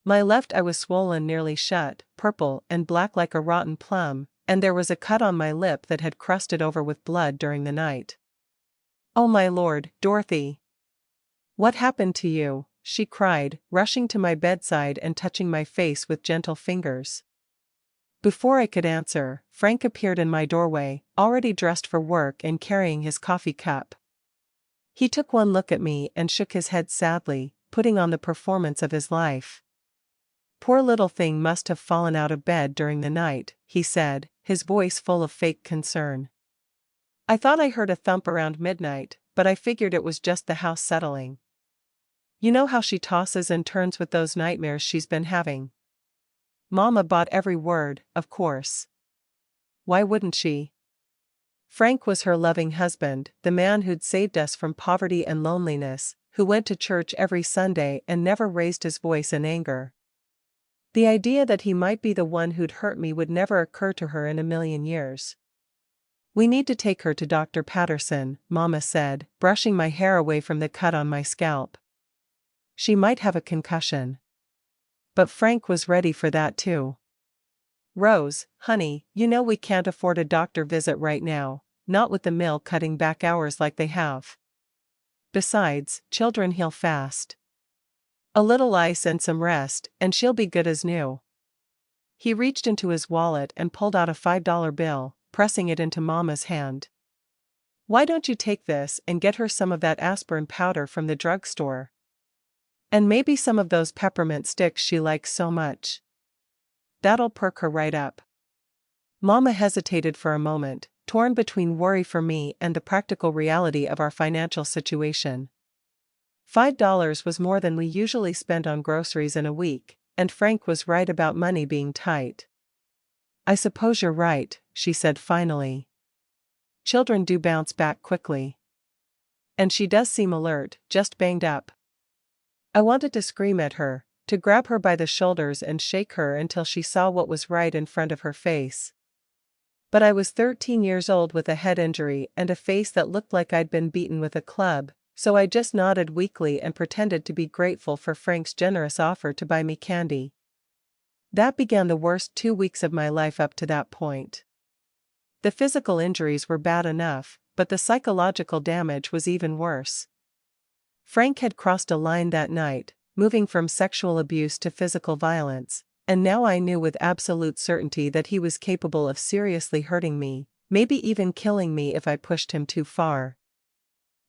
My left eye was swollen nearly shut, purple and black like a rotten plum, and there was a cut on my lip that had crusted over with blood during the night. "Oh my Lord, Dorothy! What happened to you?" she cried, rushing to my bedside and touching my face with gentle fingers. Before I could answer, Frank appeared in my doorway, already dressed for work and carrying his coffee cup. He took one look at me and shook his head sadly, putting on the performance of his life. "Poor little thing must have fallen out of bed during the night," he said, his voice full of fake concern. "I thought I heard a thump around midnight, but I figured it was just the house settling. You know how she tosses and turns with those nightmares she's been having." Mama bought every word, of course. Why wouldn't she? Frank was her loving husband, the man who'd saved us from poverty and loneliness, who went to church every Sunday and never raised his voice in anger. The idea that he might be the one who'd hurt me would never occur to her in a million years. "We need to take her to Dr. Patterson," Mama said, brushing my hair away from the cut on my scalp. "She might have a concussion." But Frank was ready for that too. "Rose, honey, you know we can't afford a doctor visit right now, not with the mill cutting back hours like they have. Besides, children heal fast. A little ice and some rest, and she'll be good as new." He reached into his wallet and pulled out a $5 bill, pressing it into Mama's hand. "Why don't you take this and get her some of that aspirin powder from the drugstore? And maybe some of those peppermint sticks she likes so much. That'll perk her right up." Mama hesitated for a moment, torn between worry for me and the practical reality of our financial situation. $5 was more than we usually spent on groceries in a week, and Frank was right about money being tight. "I suppose you're right," she said finally. "Children do bounce back quickly. And she does seem alert, just banged up." I wanted to scream at her, to grab her by the shoulders and shake her until she saw what was right in front of her face. But I was 13 years old with a head injury and a face that looked like I'd been beaten with a club, so I just nodded weakly and pretended to be grateful for Frank's generous offer to buy me candy. That began the worst 2 weeks of my life up to that point. The physical injuries were bad enough, but the psychological damage was even worse. Frank had crossed a line that night, moving from sexual abuse to physical violence, and now I knew with absolute certainty that he was capable of seriously hurting me, maybe even killing me if I pushed him too far.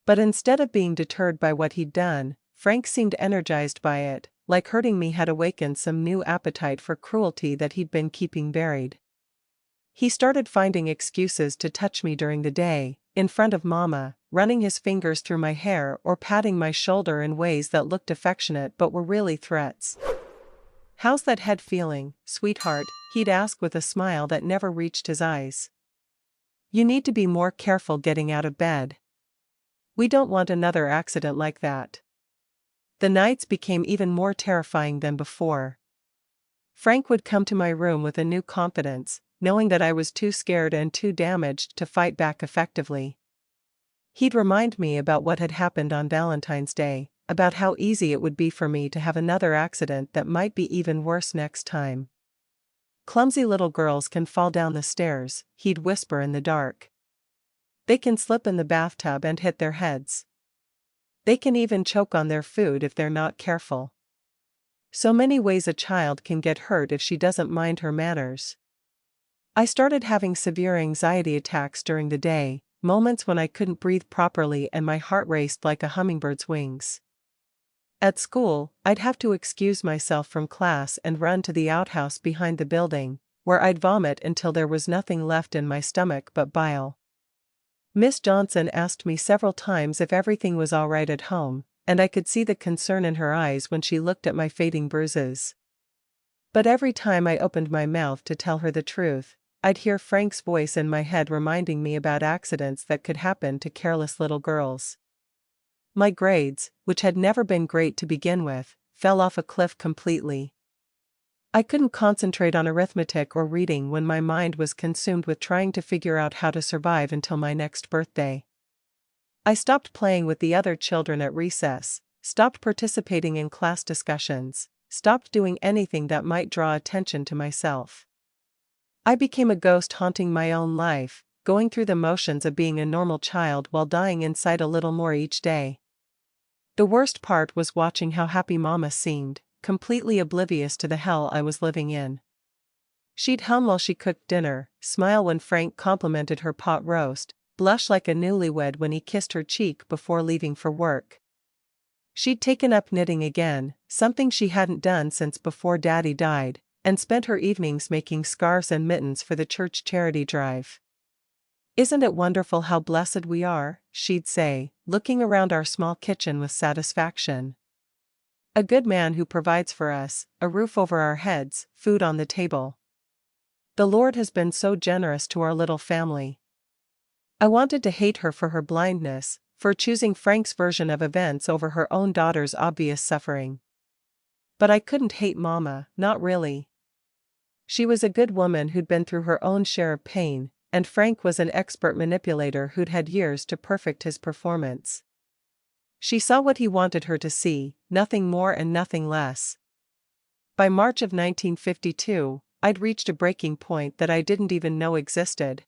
But instead of being deterred by what he'd done, Frank seemed energized by it, like hurting me had awakened some new appetite for cruelty that he'd been keeping buried. He started finding excuses to touch me during the day, in front of Mama, running his fingers through my hair or patting my shoulder in ways that looked affectionate but were really threats. "How's that head feeling, sweetheart?" he'd ask with a smile that never reached his eyes. "You need to be more careful getting out of bed. We don't want another accident like that." The nights became even more terrifying than before. Frank would come to my room with a new confidence, knowing that I was too scared and too damaged to fight back effectively. He'd remind me about what had happened on Valentine's Day, about how easy it would be for me to have another accident that might be even worse next time. "Clumsy little girls can fall down the stairs," he'd whisper in the dark. "They can slip in the bathtub and hit their heads. They can even choke on their food if they're not careful. So many ways a child can get hurt if she doesn't mind her manners." I started having severe anxiety attacks during the day, moments when I couldn't breathe properly and my heart raced like a hummingbird's wings. At school, I'd have to excuse myself from class and run to the outhouse behind the building, where I'd vomit until there was nothing left in my stomach but bile. Miss Johnson asked me several times if everything was all right at home, and I could see the concern in her eyes when she looked at my fading bruises. But every time I opened my mouth to tell her the truth, I'd hear Frank's voice in my head reminding me about accidents that could happen to careless little girls. My grades, which had never been great to begin with, fell off a cliff completely. I couldn't concentrate on arithmetic or reading when my mind was consumed with trying to figure out how to survive until my next birthday. I stopped playing with the other children at recess, stopped participating in class discussions, stopped doing anything that might draw attention to myself. I became a ghost haunting my own life, going through the motions of being a normal child while dying inside a little more each day. The worst part was watching how happy Mama seemed, completely oblivious to the hell I was living in. She'd hum while she cooked dinner, smile when Frank complimented her pot roast, blush like a newlywed when he kissed her cheek before leaving for work. She'd taken up knitting again, something she hadn't done since before Daddy died, and spent her evenings making scarves and mittens for the church charity drive. "Isn't it wonderful how blessed we are?" she'd say, looking around our small kitchen with satisfaction. "A good man who provides for us, a roof over our heads, food on the table. The Lord has been so generous to our little family." I wanted to hate her for her blindness, for choosing Frank's version of events over her own daughter's obvious suffering. But I couldn't hate Mama, not really. She was a good woman who'd been through her own share of pain, and Frank was an expert manipulator who'd had years to perfect his performance. She saw what he wanted her to see, nothing more and nothing less. By March of 1952, I'd reached a breaking point that I didn't even know existed.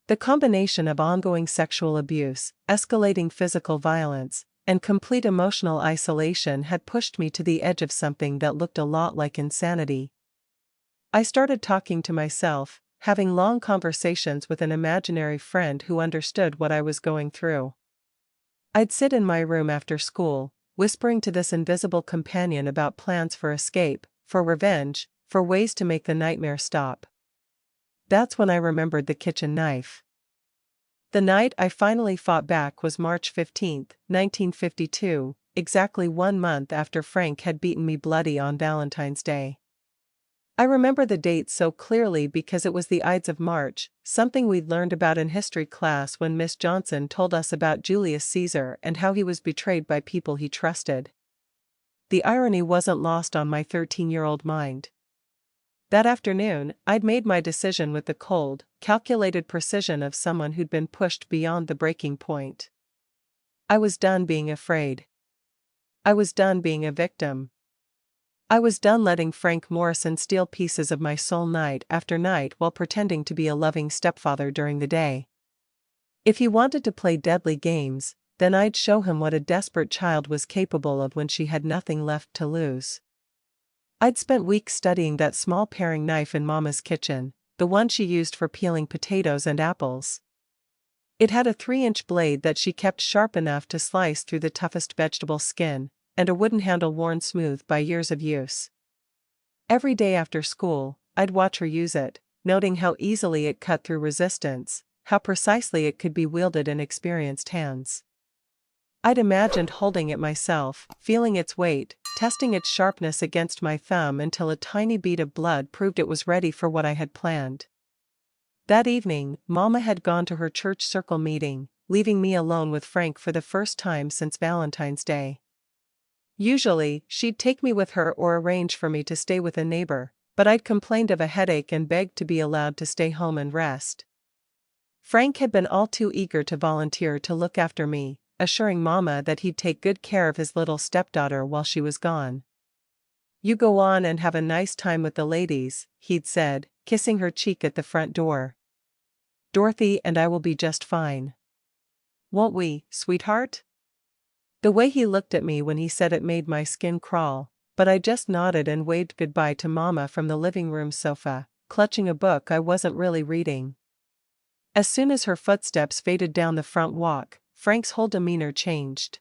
The combination of ongoing sexual abuse, escalating physical violence, and complete emotional isolation had pushed me to the edge of something that looked a lot like insanity. I started talking to myself, having long conversations with an imaginary friend who understood what I was going through. I'd sit in my room after school, whispering to this invisible companion about plans for escape, for revenge, for ways to make the nightmare stop. That's when I remembered the kitchen knife. The night I finally fought back was March 15, 1952, exactly 1 month after Frank had beaten me bloody on Valentine's Day. I remember the date so clearly because it was the Ides of March, something we'd learned about in history class when Miss Johnson told us about Julius Caesar and how he was betrayed by people he trusted. The irony wasn't lost on my 13-year-old mind. That afternoon, I'd made my decision with the cold, calculated precision of someone who'd been pushed beyond the breaking point. I was done being afraid. I was done being a victim. I was done letting Frank Morrison steal pieces of my soul night after night while pretending to be a loving stepfather during the day. If he wanted to play deadly games, then I'd show him what a desperate child was capable of when she had nothing left to lose. I'd spent weeks studying that small paring knife in Mama's kitchen, the one she used for peeling potatoes and apples. It had a 3-inch blade that she kept sharp enough to slice through the toughest vegetable skin, and a wooden handle worn smooth by years of use. Every day after school, I'd watch her use it, noting how easily it cut through resistance, how precisely it could be wielded in experienced hands. I'd imagined holding it myself, feeling its weight, testing its sharpness against my thumb until a tiny bead of blood proved it was ready for what I had planned. That evening, Mama had gone to her church circle meeting, leaving me alone with Frank for the first time since Valentine's Day. Usually, she'd take me with her or arrange for me to stay with a neighbor, but I'd complained of a headache and begged to be allowed to stay home and rest. Frank had been all too eager to volunteer to look after me, assuring Mama that he'd take good care of his little stepdaughter while she was gone. "You go on and have a nice time with the ladies," he'd said, kissing her cheek at the front door. "Dorothy and I will be just fine. Won't we, sweetheart?" The way he looked at me when he said it made my skin crawl, but I just nodded and waved goodbye to Mama from the living room sofa, clutching a book I wasn't really reading. As soon as her footsteps faded down the front walk, Frank's whole demeanor changed.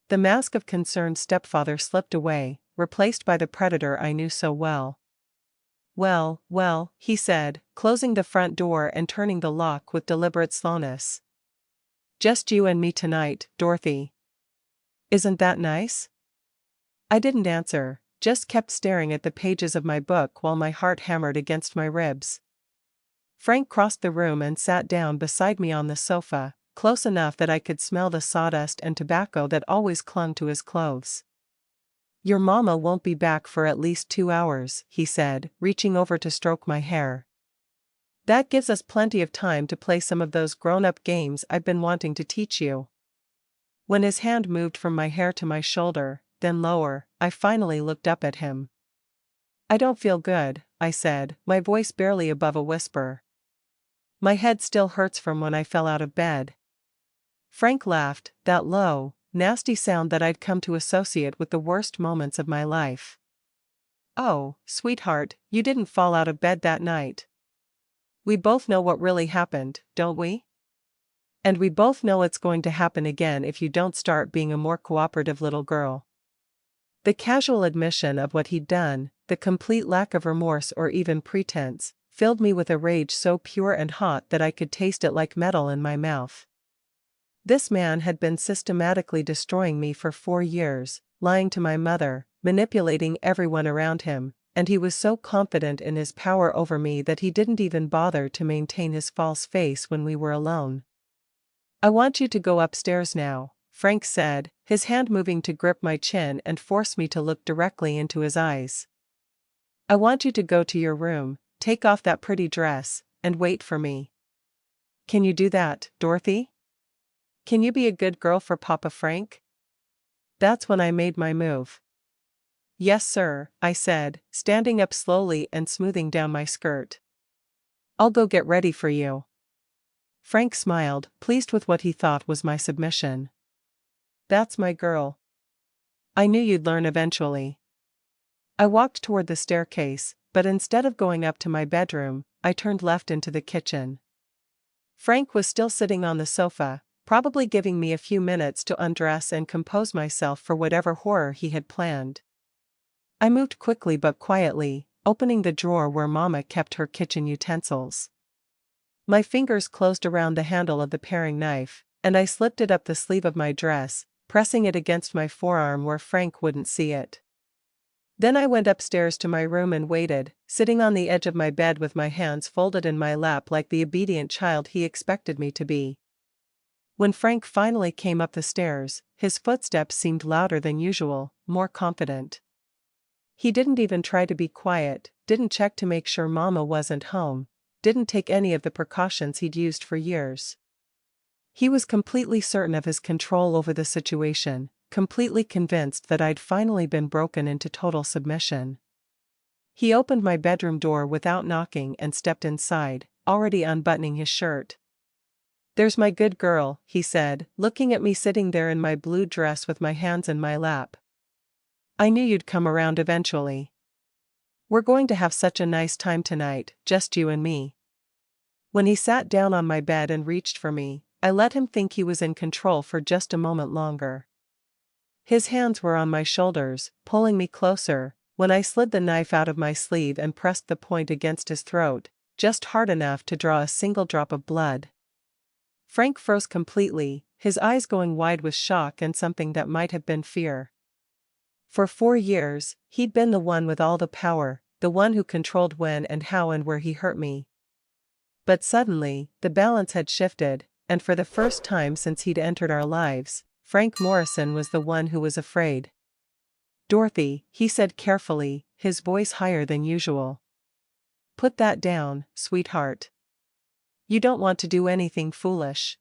The mask of concerned stepfather slipped away, replaced by the predator I knew so well. "Well, well," he said, closing the front door and turning the lock with deliberate slowness. "Just you and me tonight, Dorothy. Isn't that nice?" I didn't answer, just kept staring at the pages of my book while my heart hammered against my ribs. Frank crossed the room and sat down beside me on the sofa, close enough that I could smell the sawdust and tobacco that always clung to his clothes. "Your mama won't be back for at least 2 hours," he said, reaching over to stroke my hair. "That gives us plenty of time to play some of those grown-up games I've been wanting to teach you." When his hand moved from my hair to my shoulder, then lower, I finally looked up at him. "I don't feel good," I said, my voice barely above a whisper. "My head still hurts from when I fell out of bed." Frank laughed, that low, nasty sound that I'd come to associate with the worst moments of my life. "Oh, sweetheart, you didn't fall out of bed that night. We both know what really happened, don't we? And we both know it's going to happen again if you don't start being a more cooperative little girl." The casual admission of what he'd done, the complete lack of remorse or even pretense, filled me with a rage so pure and hot that I could taste it like metal in my mouth. This man had been systematically destroying me for 4 years, lying to my mother, manipulating everyone around him, and he was so confident in his power over me that he didn't even bother to maintain his false face when we were alone. "I want you to go upstairs now," Frank said, his hand moving to grip my chin and force me to look directly into his eyes. "I want you to go to your room, take off that pretty dress, and wait for me. Can you do that, Dorothy? Can you be a good girl for Papa Frank?" That's when I made my move. "Yes, sir," I said, standing up slowly and smoothing down my skirt. "I'll go get ready for you." Frank smiled, pleased with what he thought was my submission. "That's my girl. I knew you'd learn eventually." I walked toward the staircase, but instead of going up to my bedroom, I turned left into the kitchen. Frank was still sitting on the sofa, probably giving me a few minutes to undress and compose myself for whatever horror he had planned. I moved quickly but quietly, opening the drawer where Mama kept her kitchen utensils. My fingers closed around the handle of the paring knife, and I slipped it up the sleeve of my dress, pressing it against my forearm where Frank wouldn't see it. Then I went upstairs to my room and waited, sitting on the edge of my bed with my hands folded in my lap like the obedient child he expected me to be. When Frank finally came up the stairs, his footsteps seemed louder than usual, more confident. He didn't even try to be quiet, didn't check to make sure Mama wasn't home, didn't take any of the precautions he'd used for years. He was completely certain of his control over the situation, completely convinced that I'd finally been broken into total submission. He opened my bedroom door without knocking and stepped inside, already unbuttoning his shirt. "There's my good girl," he said, looking at me sitting there in my blue dress with my hands in my lap. "I knew you'd come around eventually. We're going to have such a nice time tonight, just you and me." When he sat down on my bed and reached for me, I let him think he was in control for just a moment longer. His hands were on my shoulders, pulling me closer, when I slid the knife out of my sleeve and pressed the point against his throat, just hard enough to draw a single drop of blood. Frank froze completely, his eyes going wide with shock and something that might have been fear. For 4 years, he'd been the one with all the power, the one who controlled when and how and where he hurt me. But suddenly, the balance had shifted, and for the first time since he'd entered our lives, Frank Morrison was the one who was afraid. "Dorothy," he said carefully, his voice higher than usual. "Put that down, sweetheart. You don't want to do anything foolish."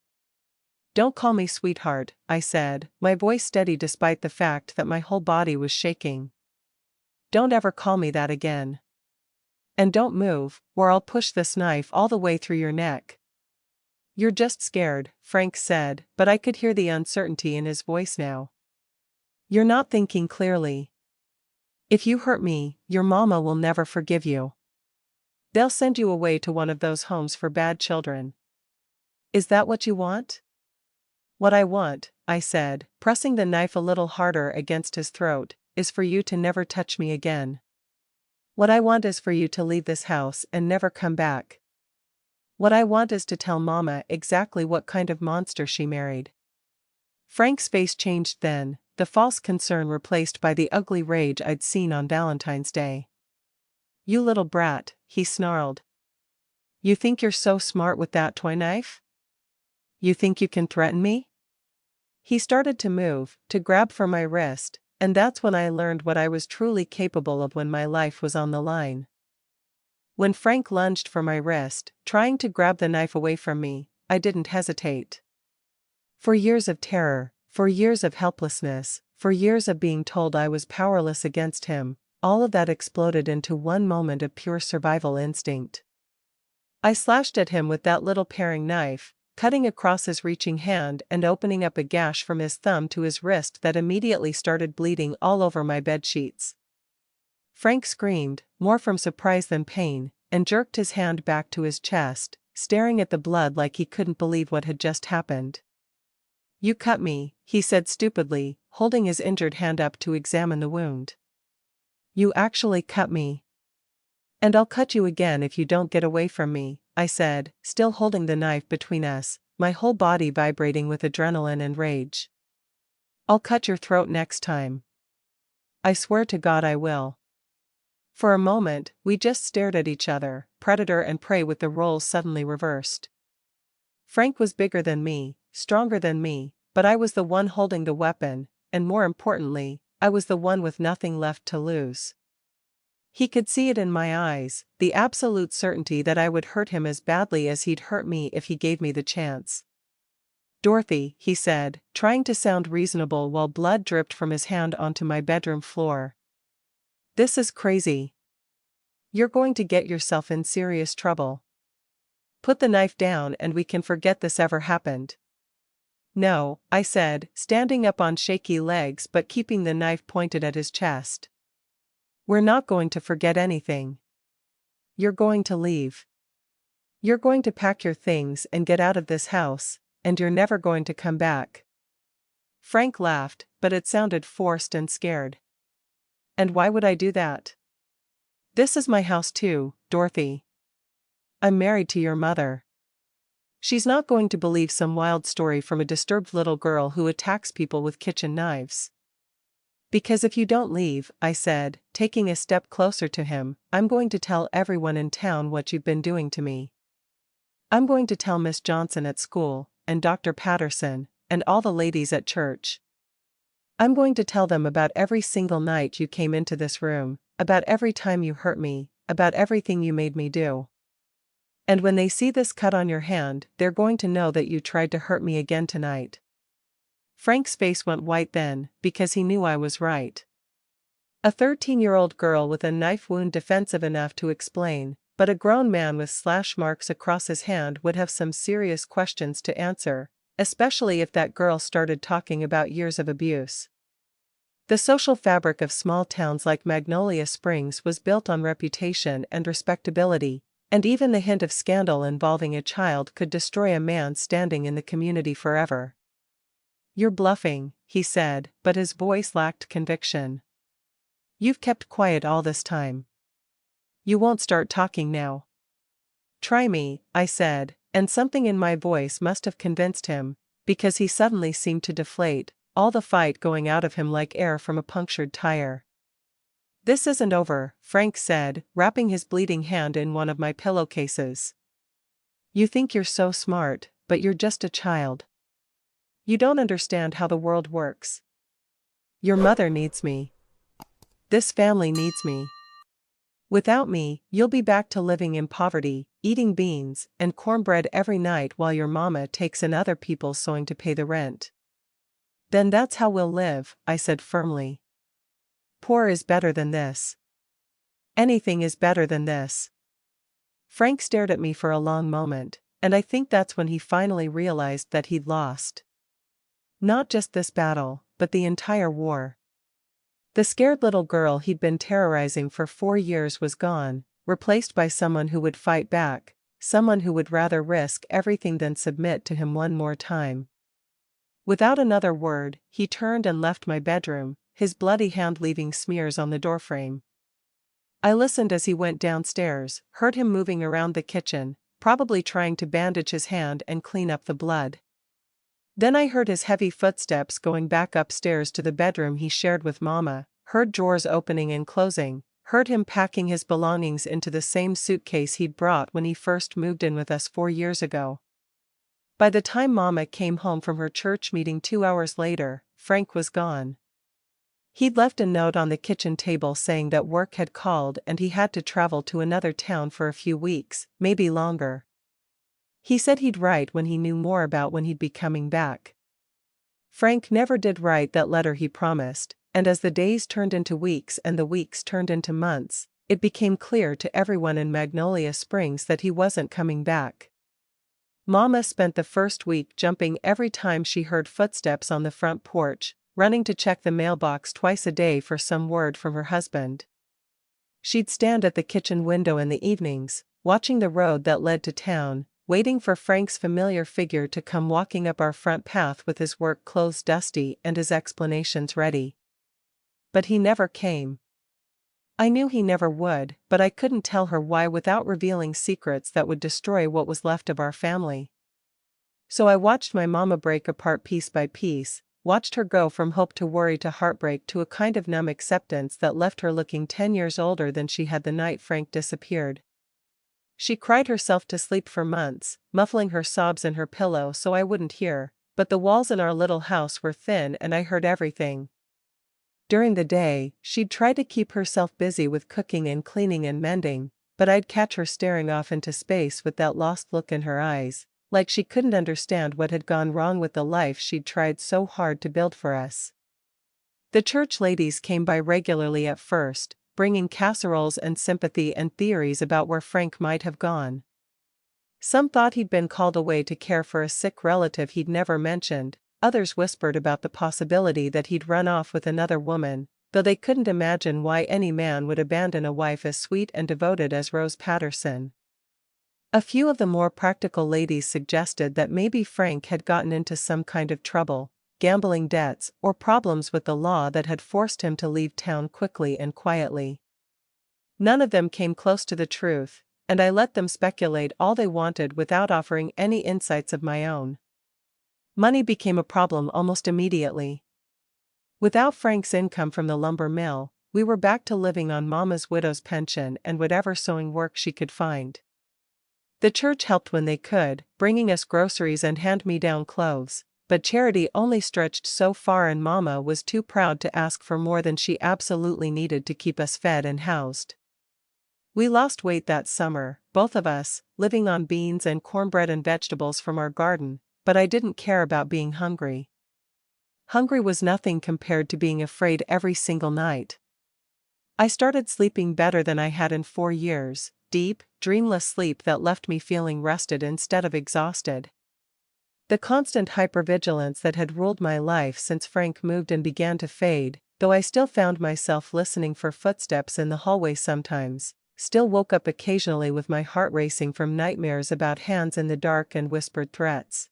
"Don't call me sweetheart," I said, my voice steady despite the fact that my whole body was shaking. "Don't ever call me that again. And don't move, or I'll push this knife all the way through your neck." "You're just scared," Frank said, but I could hear the uncertainty in his voice now. "You're not thinking clearly. If you hurt me, your mama will never forgive you. They'll send you away to one of those homes for bad children. Is that what you want?" "What I want," I said, pressing the knife a little harder against his throat, "is for you to never touch me again. What I want is for you to leave this house and never come back. What I want is to tell Mama exactly what kind of monster she married." Frank's face changed then, the false concern replaced by the ugly rage I'd seen on Valentine's Day. "You little brat," he snarled. "You think you're so smart with that toy knife? You think you can threaten me?" He started to move, to grab for my wrist, and that's when I learned what I was truly capable of when my life was on the line. When Frank lunged for my wrist, trying to grab the knife away from me, I didn't hesitate. For years of terror, for years of helplessness, for years of being told I was powerless against him, all of that exploded into one moment of pure survival instinct. I slashed at him with that little paring knife, cutting across his reaching hand and opening up a gash from his thumb to his wrist that immediately started bleeding all over my bed sheets. Frank screamed, more from surprise than pain, and jerked his hand back to his chest, staring at the blood like he couldn't believe what had just happened. "You cut me," he said stupidly, holding his injured hand up to examine the wound. "You actually cut me. And I'll cut you again if you don't get away from me," I said, still holding the knife between us, my whole body vibrating with adrenaline and rage. "I'll cut your throat next time. I swear to God I will." For a moment, we just stared at each other, predator and prey with the roles suddenly reversed. Frank was bigger than me, stronger than me, but I was the one holding the weapon, and more importantly, I was the one with nothing left to lose. He could see it in my eyes, the absolute certainty that I would hurt him as badly as he'd hurt me if he gave me the chance. "Dorothy," he said, trying to sound reasonable while blood dripped from his hand onto my bedroom floor. "This is crazy. You're going to get yourself in serious trouble. Put the knife down and we can forget this ever happened." "No," I said, standing up on shaky legs but keeping the knife pointed at his chest. "We're not going to forget anything. You're going to leave. You're going to pack your things and get out of this house, and you're never going to come back." Frank laughed, but it sounded forced and scared. "And why would I do that? This is my house too, Dorothy. I'm married to your mother. She's not going to believe some wild story from a disturbed little girl who attacks people with kitchen knives." "Because if you don't leave," I said, taking a step closer to him, "I'm going to tell everyone in town what you've been doing to me. I'm going to tell Miss Johnson at school, and Dr. Patterson, and all the ladies at church. I'm going to tell them about every single night you came into this room, about every time you hurt me, about everything you made me do. And when they see this cut on your hand, they're going to know that you tried to hurt me again tonight." Frank's face went white then, because he knew I was right. A 13-year-old girl with a knife wound defensive enough to explain, but a grown man with slash marks across his hand would have some serious questions to answer, especially if that girl started talking about years of abuse. The social fabric of small towns like Magnolia Springs was built on reputation and respectability, and even the hint of scandal involving a child could destroy a man standing in the community forever. "You're bluffing," he said, but his voice lacked conviction. "You've kept quiet all this time. You won't start talking now." "Try me," I said, and something in my voice must have convinced him, because he suddenly seemed to deflate, all the fight going out of him like air from a punctured tire. "This isn't over," Frank said, wrapping his bleeding hand in one of my pillowcases. "You think you're so smart, but you're just a child. You don't understand how the world works. Your mother needs me. This family needs me. Without me, you'll be back to living in poverty, eating beans and cornbread every night while your mama takes in other people's sewing to pay the rent." "Then that's how we'll live," I said firmly. "Poor is better than this. Anything is better than this." Frank stared at me for a long moment, and I think that's when he finally realized that he'd lost. Not just this battle, but the entire war. The scared little girl he'd been terrorizing for 4 years was gone, replaced by someone who would fight back, someone who would rather risk everything than submit to him one more time. Without another word, he turned and left my bedroom, his bloody hand leaving smears on the doorframe. I listened as he went downstairs, heard him moving around the kitchen, probably trying to bandage his hand and clean up the blood. Then I heard his heavy footsteps going back upstairs to the bedroom he shared with Mama, heard drawers opening and closing, heard him packing his belongings into the same suitcase he'd brought when he first moved in with us 4 years ago. By the time Mama came home from her church meeting 2 hours later, Frank was gone. He'd left a note on the kitchen table saying that work had called and he had to travel to another town for a few weeks, maybe longer. He said he'd write when he knew more about when he'd be coming back. Frank never did write that letter he promised, and as the days turned into weeks and the weeks turned into months, it became clear to everyone in Magnolia Springs that he wasn't coming back. Mama spent the first week jumping every time she heard footsteps on the front porch, running to check the mailbox twice a day for some word from her husband. She'd stand at the kitchen window in the evenings, watching the road that led to town, waiting for Frank's familiar figure to come walking up our front path with his work clothes dusty and his explanations ready. But he never came. I knew he never would, but I couldn't tell her why without revealing secrets that would destroy what was left of our family. So I watched my mama break apart piece by piece, watched her go from hope to worry to heartbreak to a kind of numb acceptance that left her looking 10 years older than she had the night Frank disappeared. She cried herself to sleep for months, muffling her sobs in her pillow so I wouldn't hear, but the walls in our little house were thin and I heard everything. During the day, she'd try to keep herself busy with cooking and cleaning and mending, but I'd catch her staring off into space with that lost look in her eyes, like she couldn't understand what had gone wrong with the life she'd tried so hard to build for us. The church ladies came by regularly at first, bringing casseroles and sympathy and theories about where Frank might have gone. Some thought he'd been called away to care for a sick relative he'd never mentioned, others whispered about the possibility that he'd run off with another woman, though they couldn't imagine why any man would abandon a wife as sweet and devoted as Rose Patterson. A few of the more practical ladies suggested that maybe Frank had gotten into some kind of trouble, gambling debts, or problems with the law that had forced him to leave town quickly and quietly. None of them came close to the truth, and I let them speculate all they wanted without offering any insights of my own. Money became a problem almost immediately. Without Frank's income from the lumber mill, we were back to living on Mama's widow's pension and whatever sewing work she could find. The church helped when they could, bringing us groceries and hand-me-down clothes, but charity only stretched so far and Mama was too proud to ask for more than she absolutely needed to keep us fed and housed. We lost weight that summer, both of us, living on beans and cornbread and vegetables from our garden, but I didn't care about being hungry. Hungry was nothing compared to being afraid every single night. I started sleeping better than I had in 4 years, deep, dreamless sleep that left me feeling rested instead of exhausted. The constant hypervigilance that had ruled my life since Frank moved in began to fade, though I still found myself listening for footsteps in the hallway sometimes, still woke up occasionally with my heart racing from nightmares about hands in the dark and whispered threats.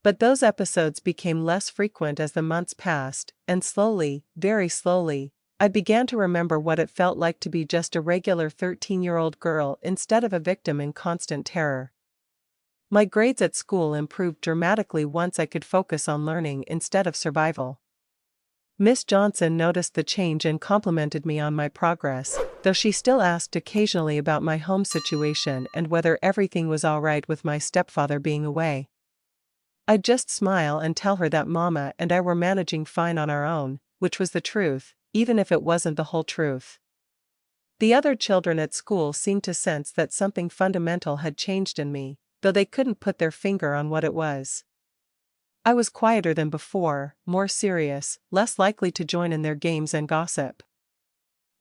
But those episodes became less frequent as the months passed, and slowly, very slowly, I began to remember what it felt like to be just a regular 13-year-old girl instead of a victim in constant terror. My grades at school improved dramatically once I could focus on learning instead of survival. Miss Johnson noticed the change and complimented me on my progress, though she still asked occasionally about my home situation and whether everything was all right with my stepfather being away. I'd just smile and tell her that Mama and I were managing fine on our own, which was the truth, even if it wasn't the whole truth. The other children at school seemed to sense that something fundamental had changed in me, though they couldn't put their finger on what it was. I was quieter than before, more serious, less likely to join in their games and gossip.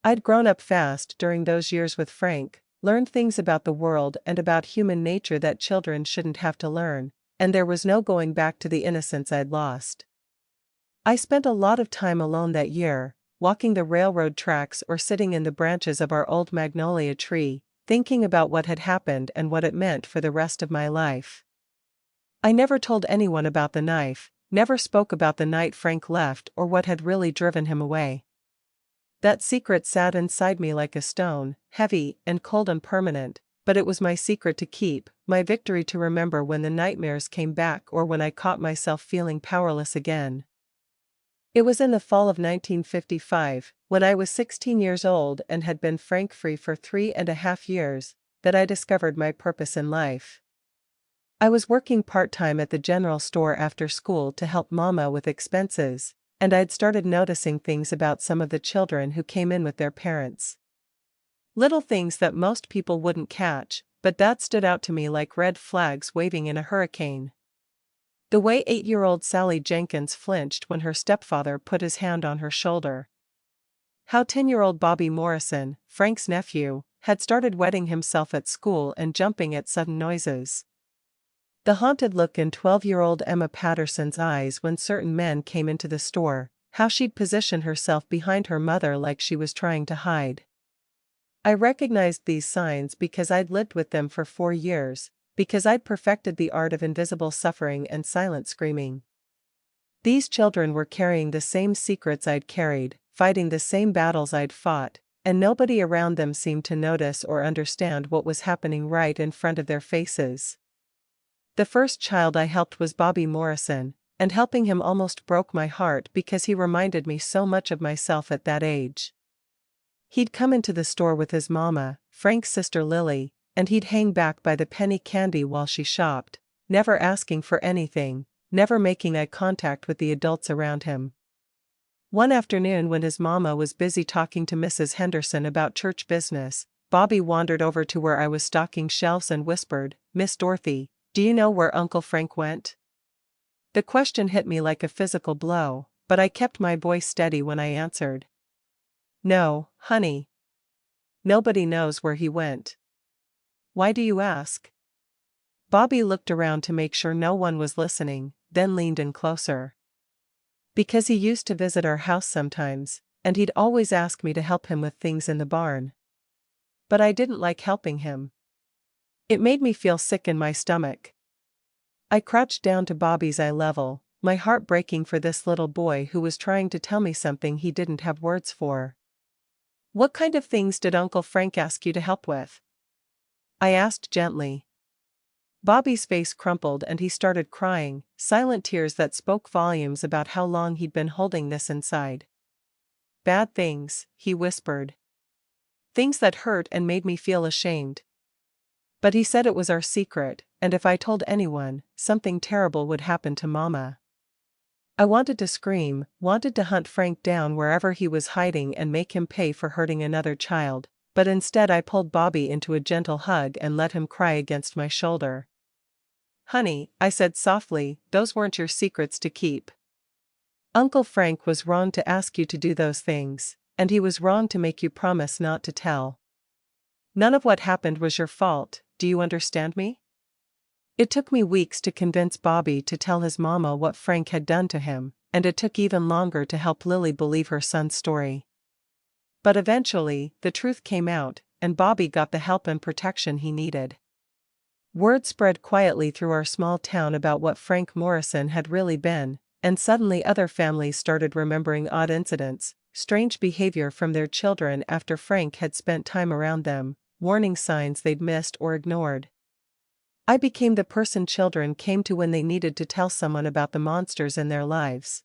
I'd grown up fast during those years with Frank, learned things about the world and about human nature that children shouldn't have to learn, and there was no going back to the innocence I'd lost. I spent a lot of time alone that year, walking the railroad tracks or sitting in the branches of our old magnolia tree, thinking about what had happened and what it meant for the rest of my life. I never told anyone about the knife, never spoke about the night Frank left or what had really driven him away. That secret sat inside me like a stone, heavy and cold and permanent, but it was my secret to keep, my victory to remember when the nightmares came back or when I caught myself feeling powerless again. It was in the fall of 1955, when I was 16 years old and had been Frank-free for 3.5 years, that I discovered my purpose in life. I was working part-time at the general store after school to help Mama with expenses, and I'd started noticing things about some of the children who came in with their parents. Little things that most people wouldn't catch, but that stood out to me like red flags waving in a hurricane. The way 8-year-old Sally Jenkins flinched when her stepfather put his hand on her shoulder. How 10-year-old Bobby Morrison, Frank's nephew, had started wetting himself at school and jumping at sudden noises. The haunted look in 12-year-old Emma Patterson's eyes when certain men came into the store, how she'd position herself behind her mother like she was trying to hide. I recognized these signs because I'd lived with them for 4 years, because I'd perfected the art of invisible suffering and silent screaming. These children were carrying the same secrets I'd carried, fighting the same battles I'd fought, and nobody around them seemed to notice or understand what was happening right in front of their faces. The first child I helped was Bobby Morrison, and helping him almost broke my heart because he reminded me so much of myself at that age. He'd come into the store with his mama, Frank's sister Lily, and he'd hang back by the penny candy while she shopped, never asking for anything, never making eye contact with the adults around him. One afternoon when his mama was busy talking to Mrs. Henderson about church business, Bobby wandered over to where I was stocking shelves and whispered, "Miss Dorothy, do you know where Uncle Frank went?" The question hit me like a physical blow, but I kept my voice steady when I answered. "No, honey. Nobody knows where he went." "Why do you ask?" Bobby looked around to make sure no one was listening, then leaned in closer. "Because he used to visit our house sometimes, and he'd always ask me to help him with things in the barn. But I didn't like helping him. It made me feel sick in my stomach." I crouched down to Bobby's eye level, my heart breaking for this little boy who was trying to tell me something he didn't have words for. "What kind of things did Uncle Frank ask you to help with?" I asked gently. Bobby's face crumpled and he started crying, silent tears that spoke volumes about how long he'd been holding this inside. "Bad things," he whispered. "Things that hurt and made me feel ashamed. But he said it was our secret, and if I told anyone, something terrible would happen to Mama." I wanted to scream, wanted to hunt Frank down wherever he was hiding and make him pay for hurting another child, but instead I pulled Bobby into a gentle hug and let him cry against my shoulder. "Honey," I said softly, "those weren't your secrets to keep. Uncle Frank was wrong to ask you to do those things, and he was wrong to make you promise not to tell. None of what happened was your fault, do you understand me?" It took me weeks to convince Bobby to tell his mama what Frank had done to him, and it took even longer to help Lily believe her son's story. But eventually, the truth came out, and Bobby got the help and protection he needed. Word spread quietly through our small town about what Frank Morrison had really been, and suddenly other families started remembering odd incidents, strange behavior from their children after Frank had spent time around them, warning signs they'd missed or ignored. I became the person children came to when they needed to tell someone about the monsters in their lives.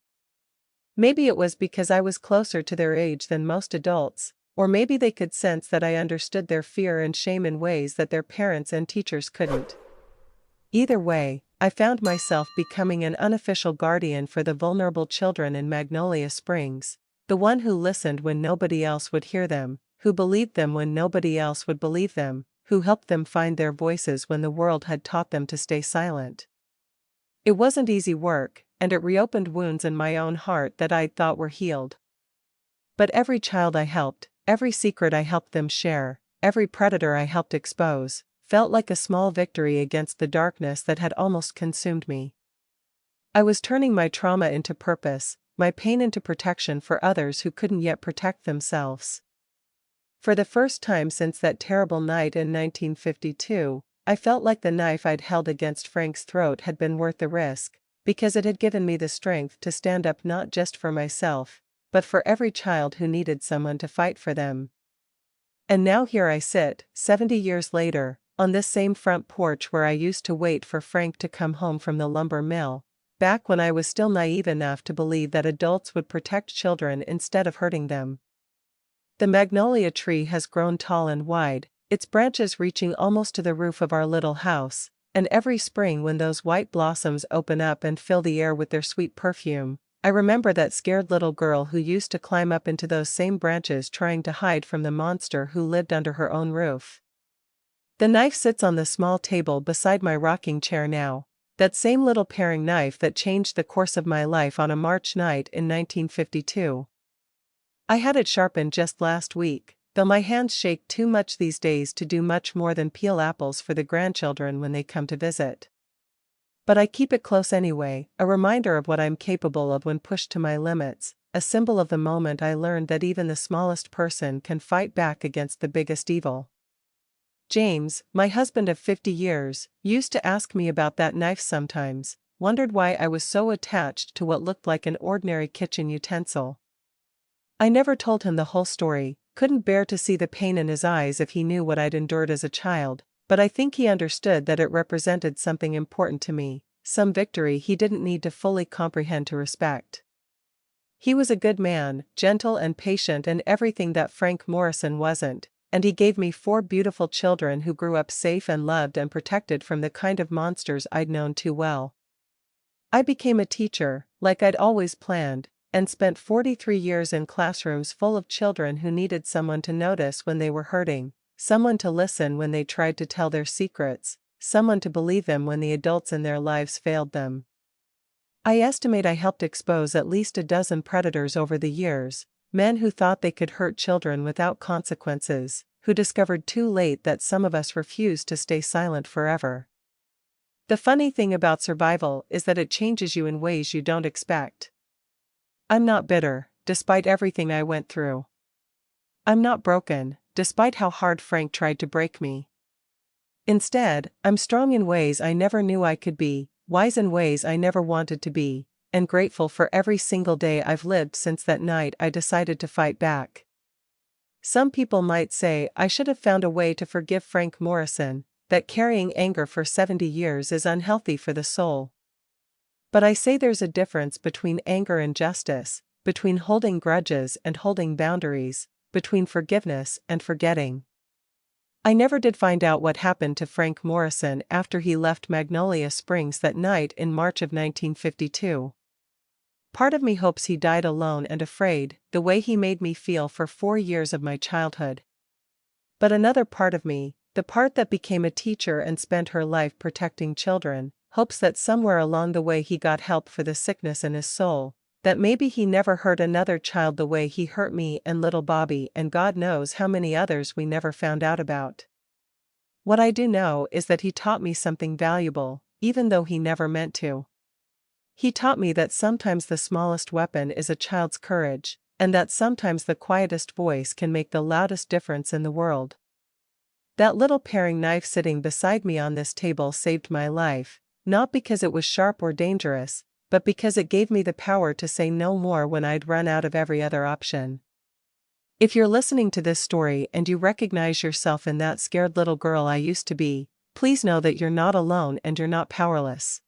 Maybe it was because I was closer to their age than most adults, or maybe they could sense that I understood their fear and shame in ways that their parents and teachers couldn't. Either way, I found myself becoming an unofficial guardian for the vulnerable children in Magnolia Springs, the one who listened when nobody else would hear them, who believed them when nobody else would believe them, who helped them find their voices when the world had taught them to stay silent. It wasn't easy work, and it reopened wounds in my own heart that I'd thought were healed. But every child I helped, every secret I helped them share, every predator I helped expose, felt like a small victory against the darkness that had almost consumed me. I was turning my trauma into purpose, my pain into protection for others who couldn't yet protect themselves. For the first time since that terrible night in 1952, I felt like the knife I'd held against Frank's throat had been worth the risk, because it had given me the strength to stand up not just for myself, but for every child who needed someone to fight for them. And now here I sit, 70 years later, on this same front porch where I used to wait for Frank to come home from the lumber mill, back when I was still naive enough to believe that adults would protect children instead of hurting them. The magnolia tree has grown tall and wide, its branches reaching almost to the roof of our little house, and every spring when those white blossoms open up and fill the air with their sweet perfume, I remember that scared little girl who used to climb up into those same branches trying to hide from the monster who lived under her own roof. The knife sits on the small table beside my rocking chair now, that same little paring knife that changed the course of my life on a March night in 1952. I had it sharpened just last week, though my hands shake too much these days to do much more than peel apples for the grandchildren when they come to visit. But I keep it close anyway, a reminder of what I'm capable of when pushed to my limits, a symbol of the moment I learned that even the smallest person can fight back against the biggest evil. James, my husband of 50 years, used to ask me about that knife sometimes, wondered why I was so attached to what looked like an ordinary kitchen utensil. I never told him the whole story, couldn't bear to see the pain in his eyes if he knew what I'd endured as a child, but I think he understood that it represented something important to me, some victory he didn't need to fully comprehend to respect. He was a good man, gentle and patient and everything that Frank Morrison wasn't, and he gave me 4 beautiful children who grew up safe and loved and protected from the kind of monsters I'd known too well. I became a teacher, like I'd always planned, and spent 43 years in classrooms full of children who needed someone to notice when they were hurting, someone to listen when they tried to tell their secrets, someone to believe them when the adults in their lives failed them. I estimate I helped expose at least a dozen predators over the years, men who thought they could hurt children without consequences, who discovered too late that some of us refused to stay silent forever. The funny thing about survival is that it changes you in ways you don't expect. I'm not bitter, despite everything I went through. I'm not broken, despite how hard Frank tried to break me. Instead, I'm strong in ways I never knew I could be, wise in ways I never wanted to be, and grateful for every single day I've lived since that night I decided to fight back. Some people might say I should have found a way to forgive Frank Morrison, that carrying anger for 70 years is unhealthy for the soul. But I say there's a difference between anger and justice, between holding grudges and holding boundaries, between forgiveness and forgetting. I never did find out what happened to Frank Morrison after he left Magnolia Springs that night in March of 1952. Part of me hopes he died alone and afraid, the way he made me feel for 4 years of my childhood. But another part of me, the part that became a teacher and spent her life protecting children, hopes that somewhere along the way he got help for the sickness in his soul, that maybe he never hurt another child the way he hurt me and little Bobby and God knows how many others we never found out about. What I do know is that he taught me something valuable, even though he never meant to. He taught me that sometimes the smallest weapon is a child's courage, and that sometimes the quietest voice can make the loudest difference in the world. That little paring knife sitting beside me on this table saved my life, not because it was sharp or dangerous, but because it gave me the power to say no more when I'd run out of every other option. If you're listening to this story and you recognize yourself in that scared little girl I used to be, please know that you're not alone and you're not powerless.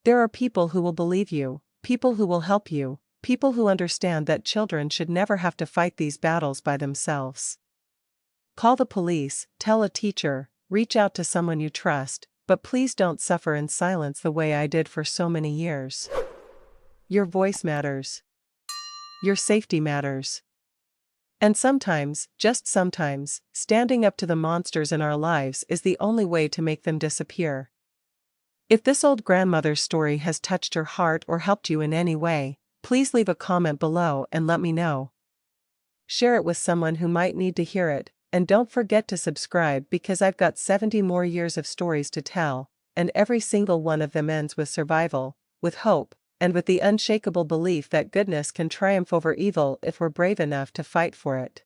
There are people who will believe you, people who will help you, people who understand that children should never have to fight these battles by themselves. Call the police, tell a teacher, reach out to someone you trust, but please don't suffer in silence the way I did for so many years. Your voice matters. Your safety matters. And sometimes, just sometimes, standing up to the monsters in our lives is the only way to make them disappear. If this old grandmother's story has touched your heart or helped you in any way, please leave a comment below and let me know. Share it with someone who might need to hear it, and don't forget to subscribe because I've got 70 more years of stories to tell, and every single one of them ends with survival, with hope, and with the unshakable belief that goodness can triumph over evil if we're brave enough to fight for it.